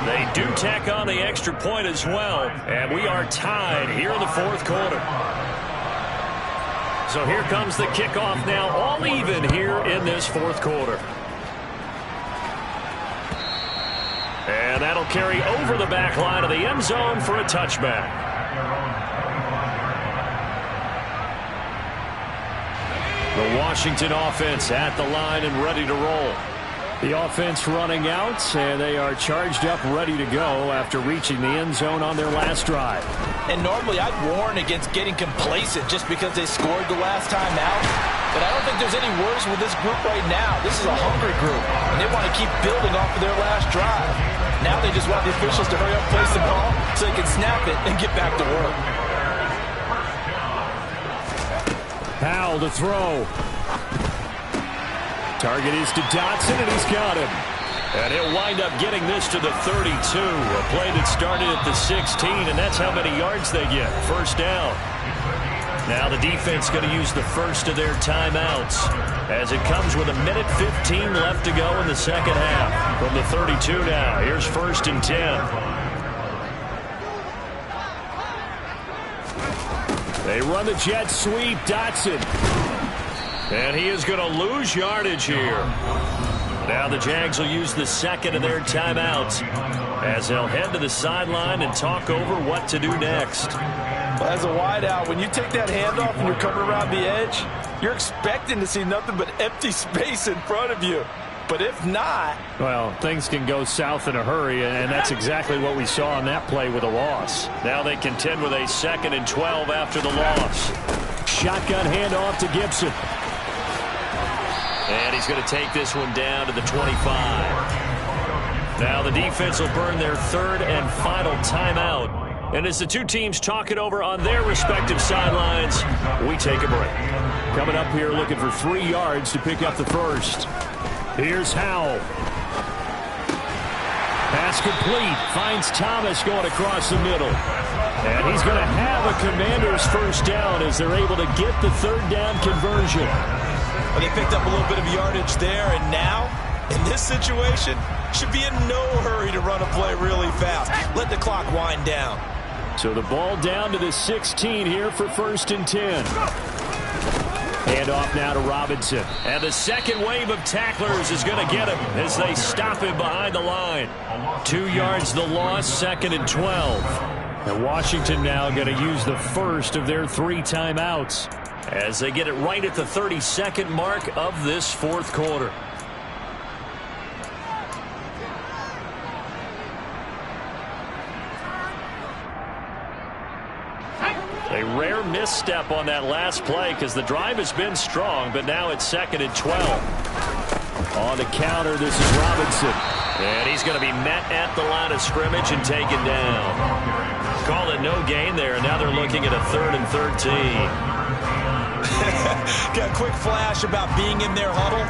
They do tack on the extra point as well, and we are tied here in the 4th quarter. So here comes the kickoff now, all even here in this 4th quarter. And that'll carry over the back line of the end zone for a touchback. The Washington offense at the line and ready to roll. The offense running out, and they are charged up, ready to go after reaching the end zone on their last drive. And normally I'd warn against getting complacent just because they scored the last time out. But I don't think there's any worries with this group right now. This is a hungry group, and they want to keep building off of their last drive. Now they just want the officials to hurry up, place the ball, so they can snap it and get back to work. Powell to throw. Target is to Dotson, and he's got him. And he'll wind up getting this to the 32. A play that started at the 16, and that's how many yards they get. First down. Now the defense going to use the first of their timeouts as it comes with 1:15 left to go in the second half. From the 32 now, here's 1st and 10. They run the jet sweep. Dotson. And he is going to lose yardage here. Now the Jags will use the second of their timeouts as they'll head to the sideline and talk over what to do next. Well, as a wideout, when you take that handoff and you're coming around the edge, you're expecting to see nothing but empty space in front of you. But if not... Well, things can go south in a hurry, and that's exactly what we saw on that play with a loss. Now they contend with a 2nd and 12 after the loss. Shotgun handoff to Gibson. And he's going to take this one down to the 25. Now the defense will burn their 3rd and final timeout. And as the two teams talk it over on their respective sidelines, we take a break. Coming up here looking for 3 yards to pick up the first. Here's Howell. Pass complete. Finds Thomas going across the middle. And he's going to have a Commanders first down as they're able to get the 3rd down conversion. Well, they picked up a little bit of yardage there, and now, in this situation, should be in no hurry to run a play really fast. Let the clock wind down. So the ball down to the 16 here for 1st and 10. Hand off now to Robinson. And the second wave of tacklers is going to get him as they stop him behind the line. 2 yards the loss, 2nd and 12. And Washington now going to use the first of their 3 timeouts as they get it right at the 32nd mark of this 4th quarter. A rare misstep on that last play because the drive has been strong, but now it's 2nd and 12. On the counter, this is Robinson. And he's going to be met at the line of scrimmage and taken down. Call it no gain there. Now they're looking at a 3rd and 13. Got a quick flash about being in their huddle.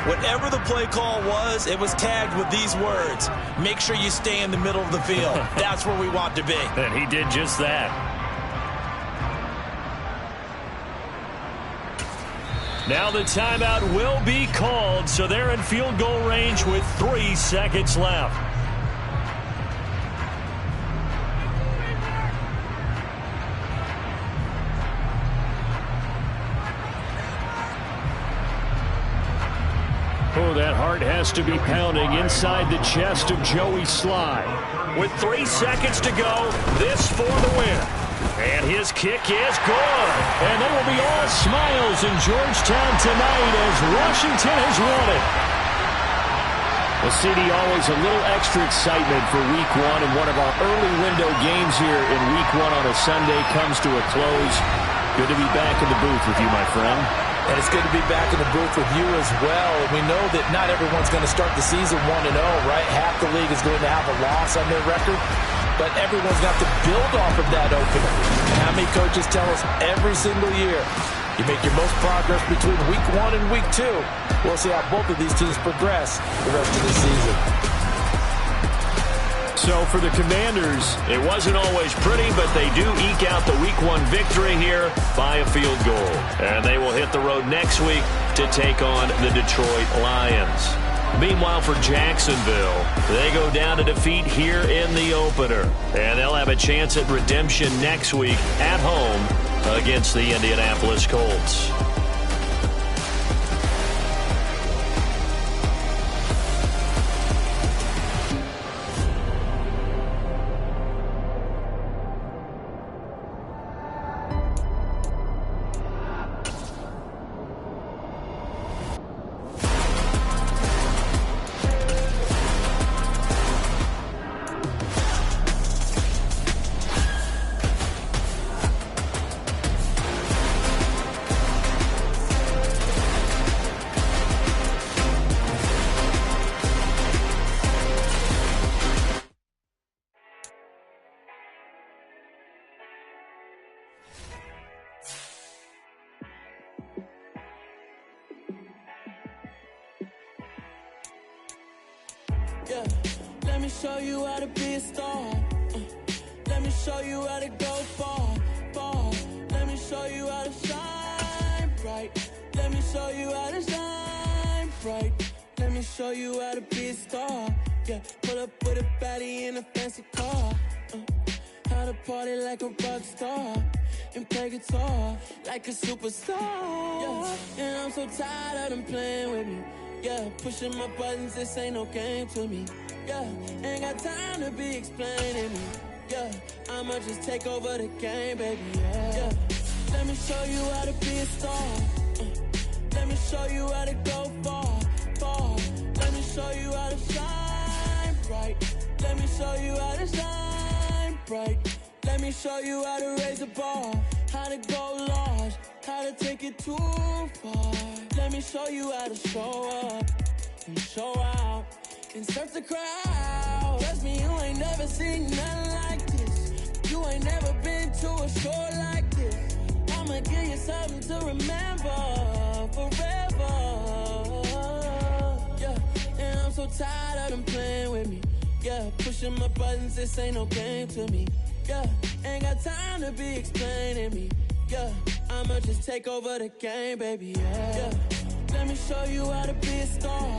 Whatever the play call was, it was tagged with these words: make sure you stay in the middle of the field. That's where we want to be. And he did just that. Now the timeout will be called, so they're in field goal range with 3 seconds left. Oh, that heart has to be pounding inside the chest of Joey Slye. With 3 seconds to go, this for the win. And his kick is good. And they will be all smiles in Georgetown tonight as Washington has won it. Well, CD, always a little extra excitement for Week 1, and one of our early window games here in Week 1 on a Sunday comes to a close. Good to be back in the booth with you, my friend. And it's good to be back in the booth with you as well. We know that not everyone's going to start the season 1-0, right? Half the league is going to have a loss on their record. But everyone's got to build off of that opener. And how many coaches tell us every single year, you make your most progress between Week 1 and Week 2. We'll see how both of these teams progress the rest of the season. So for the Commanders, it wasn't always pretty, but they do eke out the Week 1 victory here by a field goal. And they will hit the road next week to take on the Detroit Lions. Meanwhile, for Jacksonville, they go down to defeat here in the opener. And they'll have a chance at redemption next week at home against the Indianapolis Colts. Yeah, let me show you how to be a star. Let me show you how to go far, far. Let me show you how to shine bright. Let me show you how to shine bright. Let me show you how to be a star. Yeah, pull up with a baddie in a fancy car. How to party like a rock star and play guitar like a superstar. Yeah, and I'm so tired of them playing with me. Yeah, pushing my buttons, this ain't no game to me. Yeah, ain't got time to be explaining me. Yeah, I'ma just take over the game, baby. Yeah, let me show you how to be a star. Let me show you how to go far, far. Let me show you how to shine bright. Let me show you how to shine bright. Let me show you how to raise the bar, how to go large, how to take it too far. Let me show you how to show up and show out and surf the crowd. Trust me, you ain't never seen nothing like this. You ain't never been to a show like this. I'ma give you something to remember forever. Yeah, and I'm so tired of them playing with me. Yeah, pushing my buttons, this ain't no game to me. Yeah, ain't got time to be explaining me. Yeah, I'ma just take over the game, baby. Yeah, let me show you how to be a star.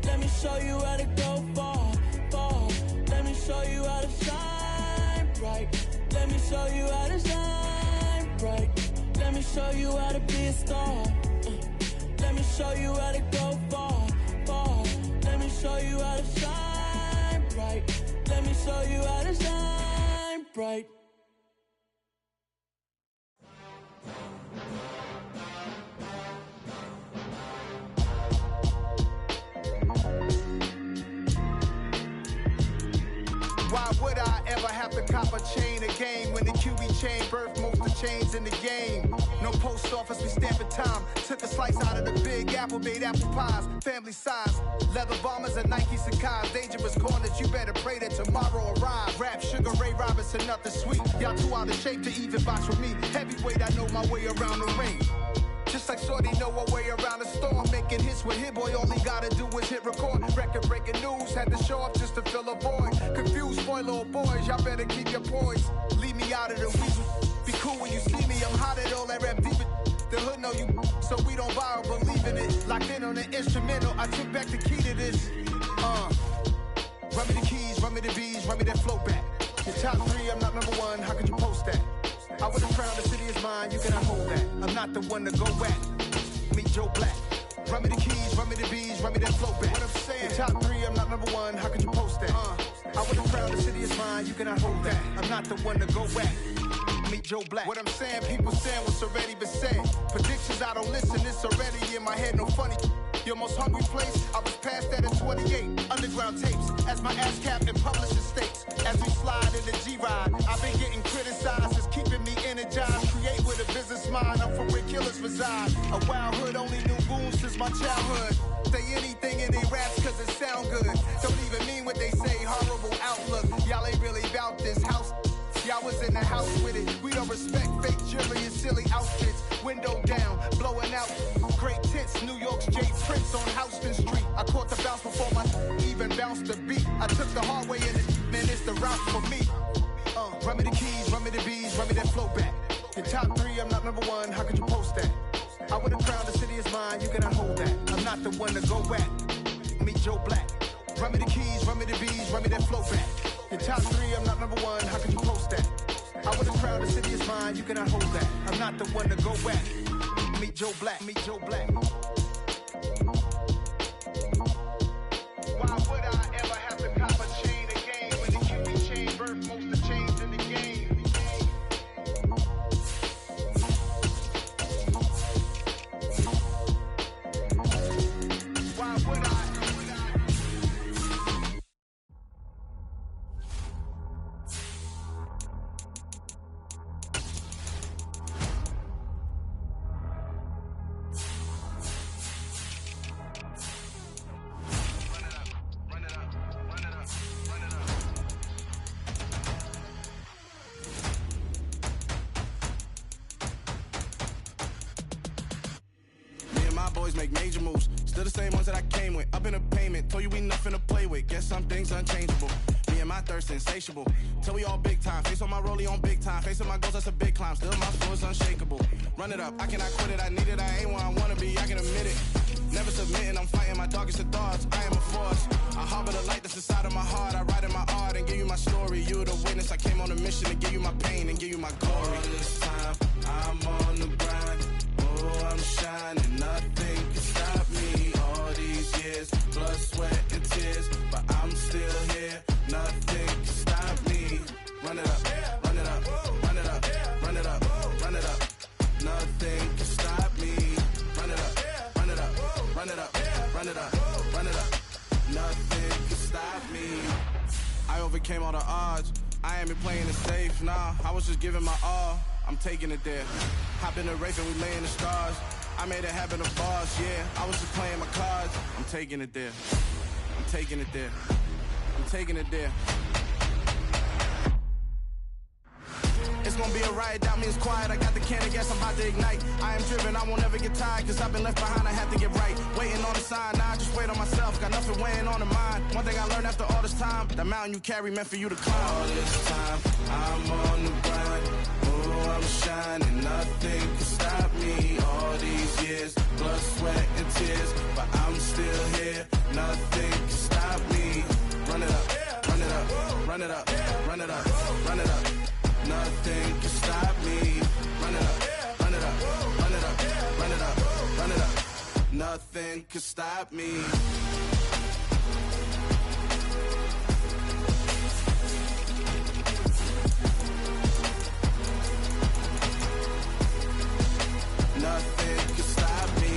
Let me show you how to go far, far. Let me show you how to shine bright. Let me show you how to shine bright. Let me show you how to be a star. Let me show you how to go far, far. Let me show you how to shine bright. Let me show you how to shine bright. Why would I ever have to cop a chain again? When the QB chain birthed most of the chains in the game. No post office, we stamping time. Took a slice out of the big apple, made apple pies. Family size, leather bombers and Nike Sacai's. Dangerous corners, you better pray that tomorrow arrives. Rap, Sugar Ray Robinson, nothing sweet. Y'all too out of shape to even box with me. Heavyweight, I know my way around the ring. Just like Shorty know her way around the storm. Making hits with Hit Boy, all he gotta do is hit record. Record breaking news, had to show up just to fill a void. Confused boy, little boys, y'all better keep your poise. Leave me out of the weasel. Be cool when you see me, I'm hot at all that rap deep. The hood know you, so we don't borrow, believe in it. Locked in on the instrumental, I took back the key to this. Run me the keys, run me the bees, run me that flow back. Your top 3, I'm not number 1, how could you post that? I would have crowned the city is mine, you cannot hold that. I'm not the one to go back. Meet Joe Black. Run me the keys, run me the bees, run me that flow back. What I'm saying, top 3, I'm not number 1, how could you post that? I would have crowned the city is mine, you cannot hold that. I'm not the one to go back. Meet Joe Black. What I'm saying, people saying what's already been said. Predictions, I don't listen, it's already in my head, no funny. Your most hungry place, I was past that at 28. Underground tapes, as my ass cap in publishing states. As we slide in the G-Ride, I've been getting criticized, it's keeping me energized. Create with a business mind, I'm from where killers reside. A wild hood, only knew goons since my childhood. Say anything in they raps cause it sound good. Don't even mean what they say, horrible outlook. Y'all ain't really about this house. Y'all was in the house with it. We don't respect fake jewelry and silly outfits. Window down, blowing out. Great tits, New York's J. Prince on Houston Street. I caught the bounce before my even bounced the beat. I took the hard way in it, man, it's the route for me. Run me the keys, run me the bees, run me that flow back. Your top 3, I'm not number 1, how could you post that? I would have crowned the city is mine, you cannot hold that. I'm not the one to go back. Meet Joe Black. Run me the keys, run me the bees, run me that flow back. Your top 3, I'm not number 1, how could you post that? I would have crowned the city is mine, you cannot hold that. I'm not the one to go back. Meet Joe Black, meet Joe Black. Why would I ever have to cop a chain again when the QB chain birthed most of the chains in the game? Why would I? Make major moves, still the same ones that I came with. Up in a payment, told you we nothing to play with. Guess some things unchangeable. Me and my thirst insatiable. Till we all big time. Face on my rollie on big time. Facing my goals, that's a big climb. Still my flow is unshakable. Run it up, I cannot quit it. I need it, I ain't where I wanna be. I can admit it. Never submitting, I'm fighting my darkest of thoughts. I am a force. I harbor the light that's inside of my heart. I write in my art and give you my story. You the witness. I came on a mission to give you my pain and give you my glory. All this time, I'm on the grind. Oh, I'm shining. Nothing can stop me. All these years, blood, sweat, and tears, but I'm still here. Nothing can stop me. Run it up, run it up, run it up, run it up, run it up. Nothing can stop me. Run it up, run it up, run it up, run it up, run it up. Nothing can stop me. I overcame all the odds. I ain't been playing it safe, nah. I was just giving my all. I'm taking it there. Hop in the race and we lay in the stars. I made it happen to boss, yeah. I was just playing my cards. I'm taking it there. I'm taking it there. I'm taking it there. It's gonna be a riot, doubt me it's quiet. I got the can of gas, I'm about to ignite. I am driven, I won't ever get tired, cause I've been left behind, I have to get right. Waiting on the sign, now I just wait on myself. Got nothing weighing on the mind. One thing I learned after all this time, the mountain you carry meant for you to climb. All this time, I'm on the grind. Oh, I'm shining, nothing can stop me. All these years, blood, sweat, and tears, but I'm still here. Nothing can stop me. Run it up, run it up, run it up, run it up, run it up. Nothing can stop me. Run it up, run it up, run it up, run it up, run it up. Nothing can stop me. Nothing can stop me.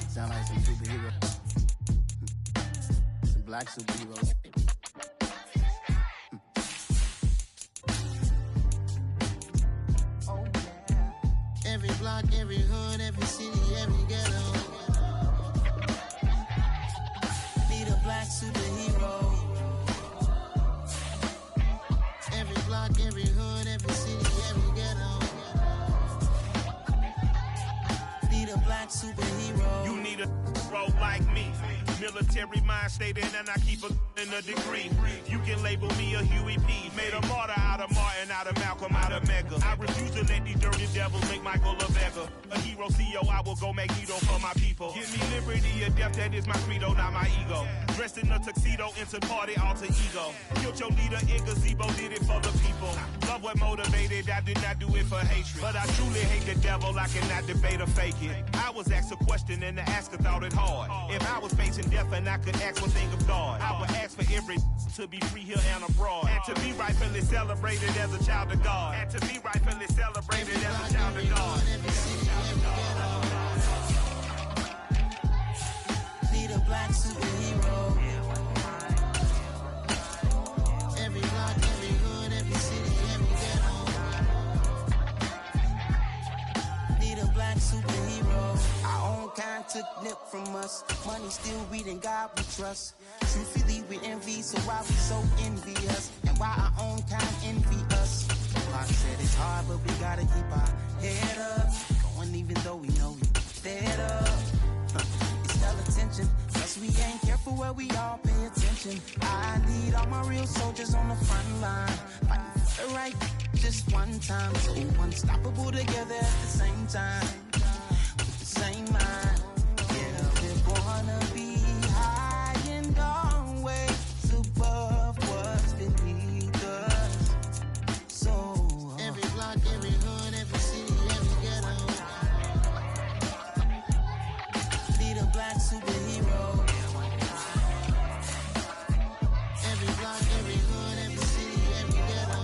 Sound like some superheroes. Some black superheroes. Oh, yeah. Every block, every hood, every city, every ghetto. Need a black superhero. Every block, every hood, every city, every ghetto. Need a black superhero. You need a role like me. Military mind stated, and I keep a degree. You can label me a Huey P. Made a martyr out of Martin, out of Malcolm, out of Mega. I refuse to let these dirty devils make Michael a beggar. A hero CEO, I will go Magneto for my people. Give me liberty or death, that is my credo, not my ego. Dressed in a tuxedo, into party, alter ego. Killed your leader in gazebo, did it for the people. Love what motivated, I did not do it for hatred. But I truly hate the devil, I cannot debate or fake it. I was asked a question and the asker thought it hard. If I was facing death and I could ask one thing of God, I would ask for every to be free here and abroad, and to be rightfully celebrated as a child of God, and to be rightfully celebrated as a child of God. Need a black superhero. Every block, every hood, every city, every ghetto. Need a black superhero. Our own kind took nip from us. Money still reading God we trust. Truthfully we envy, so why we so envious? And why our own kind envy us? Like I said, it's hard, but we gotta keep our head up. Going even though we know we dead up. It's well attention, cause we ain't careful where we all pay attention. I need all my real soldiers on the front line, fighting for the right just one time. So unstoppable together at the same time, with the same mind. Yeah, we're gonna be high and always above what's beneath us. So every block, every hood, every city, every ghetto. Need a black superhero. Every block, every hood, every city, every ghetto.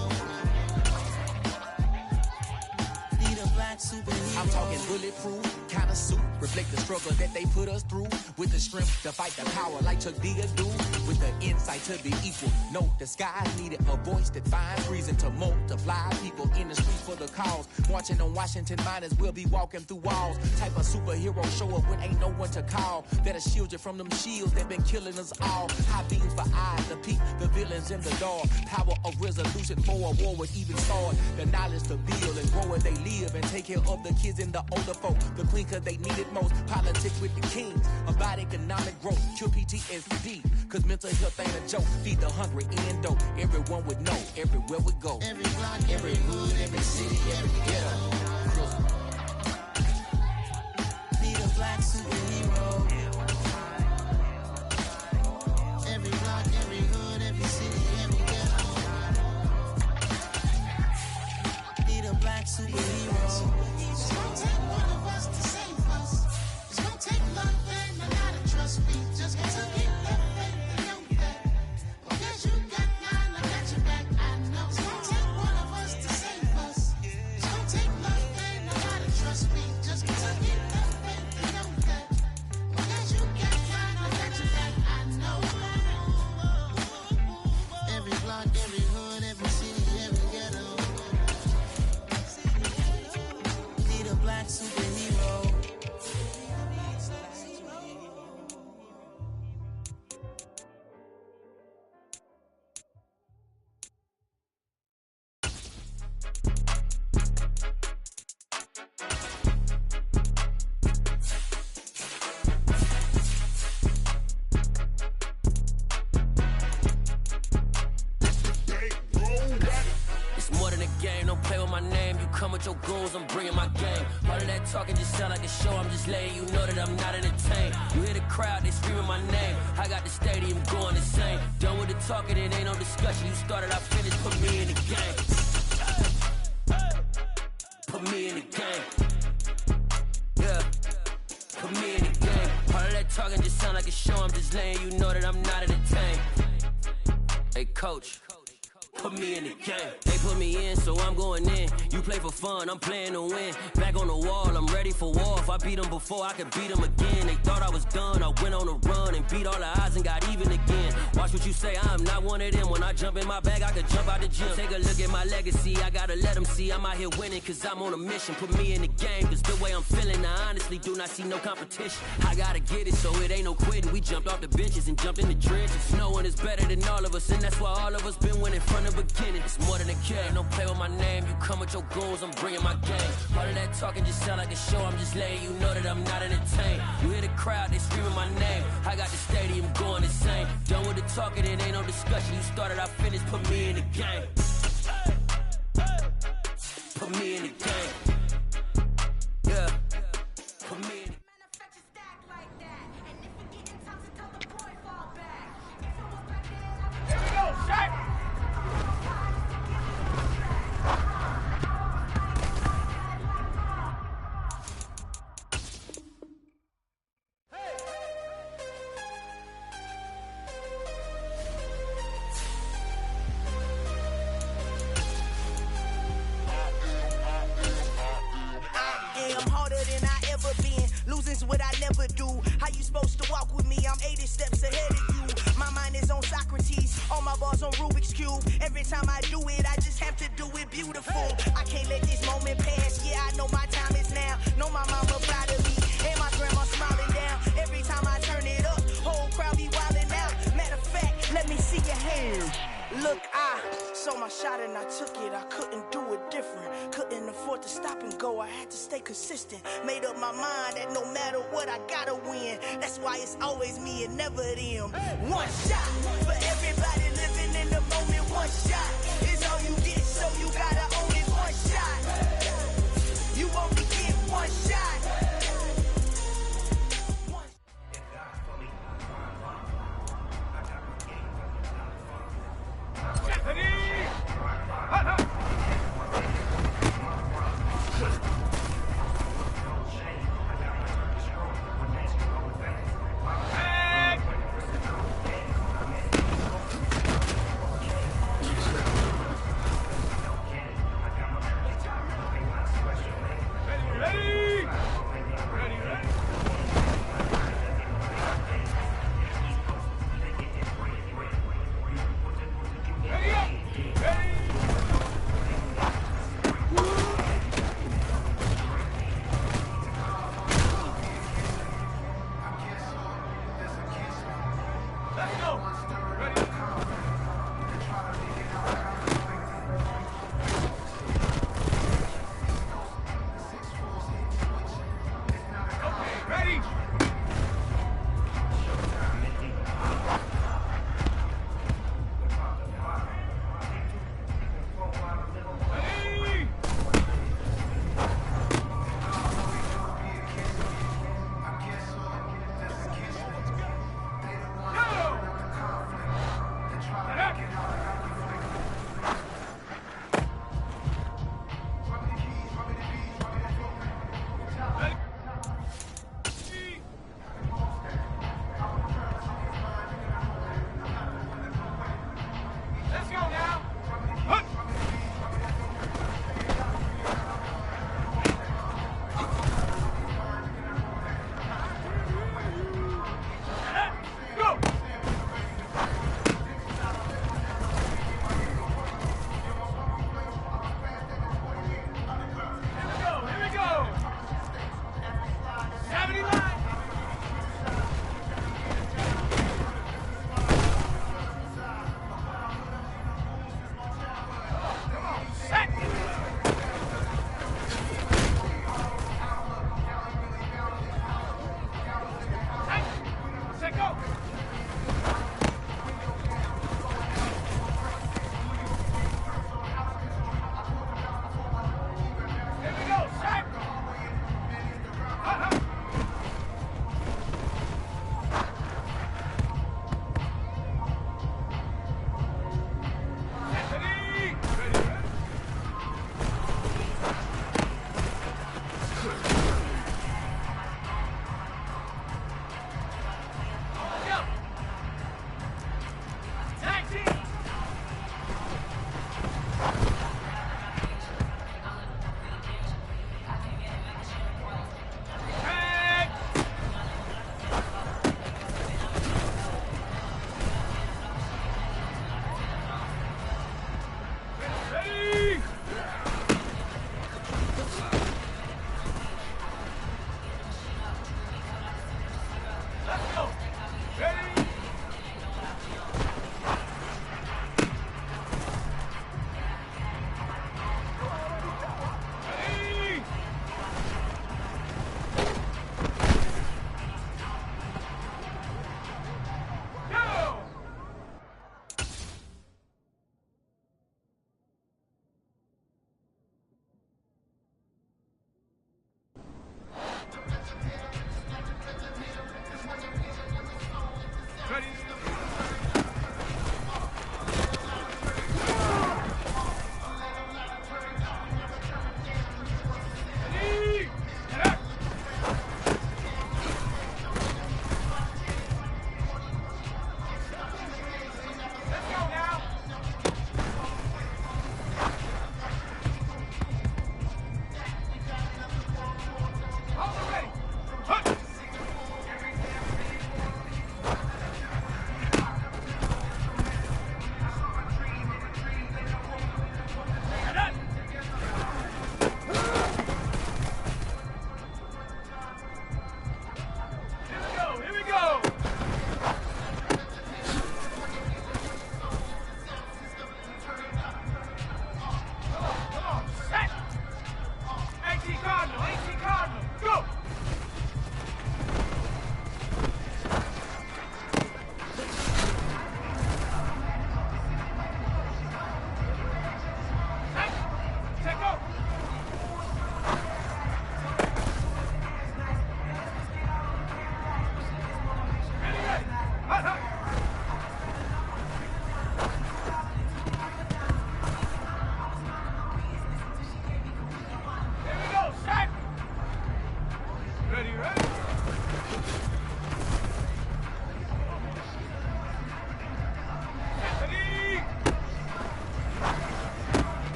Need a black superhero. I'm talking bulletproof kind of suit, reflect the struggle that they put us through, with the strength to fight the power like Chuck D do, with the insight to be equal. No disguise needed, a voice that finds reason to multiply. People in the streets for the cause, marching on Washington miners will be walking through walls. Type of superhero show up when ain't no one to call, that'll shield you from them shields that been killing us all. High beams for eyes to peep the villains in the dark. Power of resolution for a war would even start. The knowledge to build and grow where they live, and take care of the kids and the older folk. The queen cause they need it most. Politics with the kings, about economic growth, cure PTSD, cause mental health ain't a joke. Feed the hungry and dope, everyone would know, everywhere we go. Every block, every hood, every city, every ghetto. Need a black superhero. Every block, every hood, every city, every ghetto. Need a black superhero. It's gonna take one of us to save us. It's gonna take love and a lot of trust. We just gotta keep that faith and know that. Because you got mine, I got your back, I know. It's gonna take one of us to save us. It's gonna take love and a lot of trust. We just gotta keep that faith and know that. Because you got mine, I got your back, I know. Every block, every hood, every city, every ghetto. Need a black superhero. It's more than a game, don't play with my name. You come with your goons, I'm bringing my game. All of that talking just sound like a show, I'm just letting you know that I'm not entertained. You hear the crowd, they screaming my name. I got the stadium going insane. Done with the talking, it ain't no discussion. You started, I finished, put me in the game. Put me in the game. Yeah, put me in the game. All of that talking just sound like a show, I'm just letting you know that I'm not entertained. Hey coach, put put me in the game. They put me in, so I'm going in. You play for fun, I'm playing to win. Back on the wall, I'm ready for war. If I beat them before, I could beat them again. They thought I was done, I went on a run and beat all the odds and got even again. Watch what you say, I'm not one of them. When I jump in my bag, I could jump out the gym. Take a look at my legacy, I gotta let them see I'm out here winning, cause I'm on a mission. Put me in the game, cause the way I'm feeling, I honestly do not see no competition. I gotta get it, so it ain't no quitting. We jumped off the benches and jumped in the trenches. No one is better than all of us, and that's why all of us been winning from the beginning. It's more than a game, don't play with my name. You come with your goons, I'm bringing my game. All of that talking just sound like a show, I'm just letting you know that I'm not entertained. You hear the crowd, they screaming my name. I got the stadium going insane. Done with the talking, it ain't no discussion. You started, I finished, put me in the game. Put me in the game. Yeah. Put me in the game. Here we go, Shaq! What I never do. How you supposed to walk with me? I'm 80 steps ahead of you. My mind is on Socrates, all my bars on Rubik's Cube. Every time I do it, I just have to do it beautiful. I can't let this moment pass. Yeah, I know my time is now. Know my mama proud of me, and my grandma smiling down. Every time I turn it up, whole crowd be wilding out. Matter of fact, let me see your hands. Look, I saw my shot and I took it. I couldn't do it different. Couldn't afford to stop and go. I had to stay consistent. Made up my mind that no matter what, I gotta win. That's why it's always me and never them. One shot for everybody living in the moment. One shot is all you get, so you gotta own it. One shot. You only get one shot.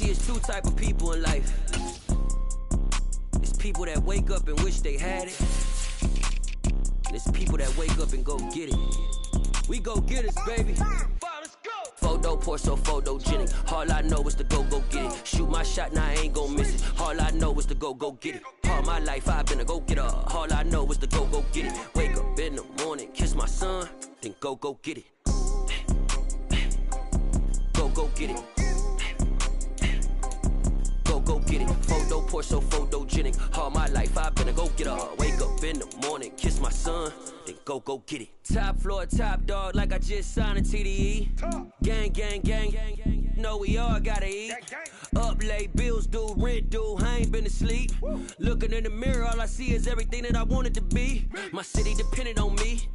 See, it's two type of people in life. It's people that wake up and wish they had it. And it's people that wake up and go get it. We go get it, baby. Photo poor, so photogenic. All I know is to go get it. Shoot my shot, now I ain't gon' miss it. All I know is to go get it. All my life I've been a go-getter. All I know is to go get it. Wake up in the morning, kiss my son, then go get it. Go get it. Go get it. Photo poor, so photogenic. All my life I've been a go-getter. Wake up in the morning, kiss my son, then go get it. Top floor, top dog, like I just signed a TDE. Gang, gang, gang, gang, gang. Know we all gotta eat. Up late, bills due, rent due, I ain't been asleep. Looking in the mirror, all I see is everything that I wanted to be. My city depended on me,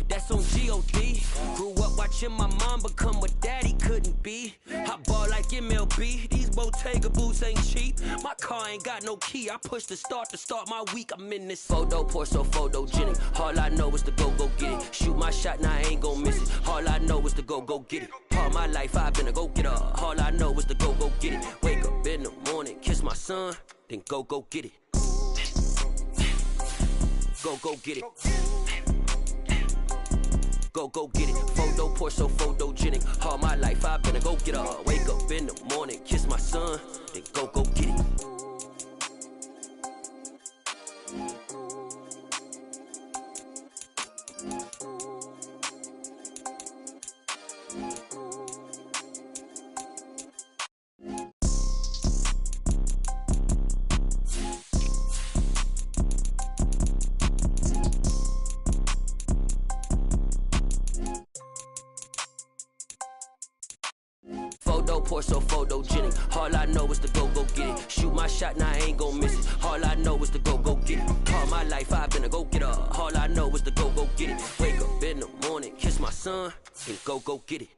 that's on G.O.D. Grew up watching my mom become what daddy couldn't be. I ball like MLB, these Bottega boots ain't cheap. My car ain't got no key, I push the start to start my week. I'm in this photo poor, so photogenic. All I know is to go get it. Shoot my shot, now I ain't gon' miss it. All I know is to go get it. All my life I've been a go-getter. All I know is to go get it. Wake up in the morning, kiss my son, then go get it. Go get it. Go get it. Photo poor, so photogenic. All my life I've been a go-getter. Wake up in the morning, kiss my son, then go get it. Photo poor, so photogenic. All I know is to go get it. Shoot my shot, now I ain't gon' miss it. All I know is to go get it. All my life I've been a go-getter. All I know is to go get it. Wake up in the morning, kiss my son, and go get it.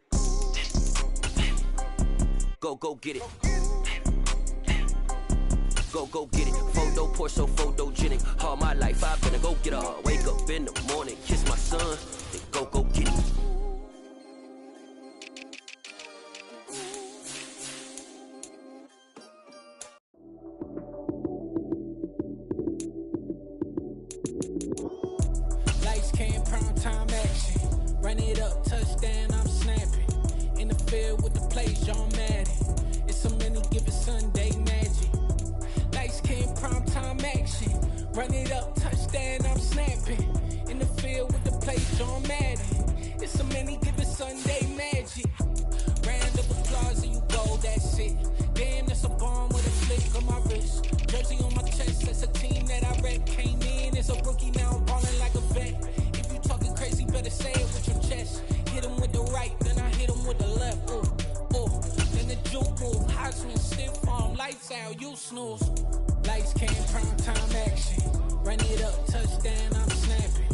Go get it. Go get it. Photo poor, so photogenic. All my life I've been a go-getter. Wake up in the morning, kiss my son, then go get it. Lights came, prime time action. Run it up, touchdown, I'm snapping. In the field with the plays, John Madden. It's a many given Sunday magic. Lights came, prime time action. Run it up, touchdown, I'm snapping. In the field with the plays, John Madden. It's a many given Sunday magic. Round of applause and you go, that's it. Damn, that's a bomb with a flick on my wrist. Jersey on my chest, that's a team that I rep. Came in as a rookie, now I'm ballin' like a vet. If you talking crazy, better say it with your chest. Hit him with the right, then I hit him with the left. Ooh, ooh. Then the juke move, Heisman, stiff arm, lights out, you snooze. Lights came, prime time action. Run it up, touchdown, I'm snapping.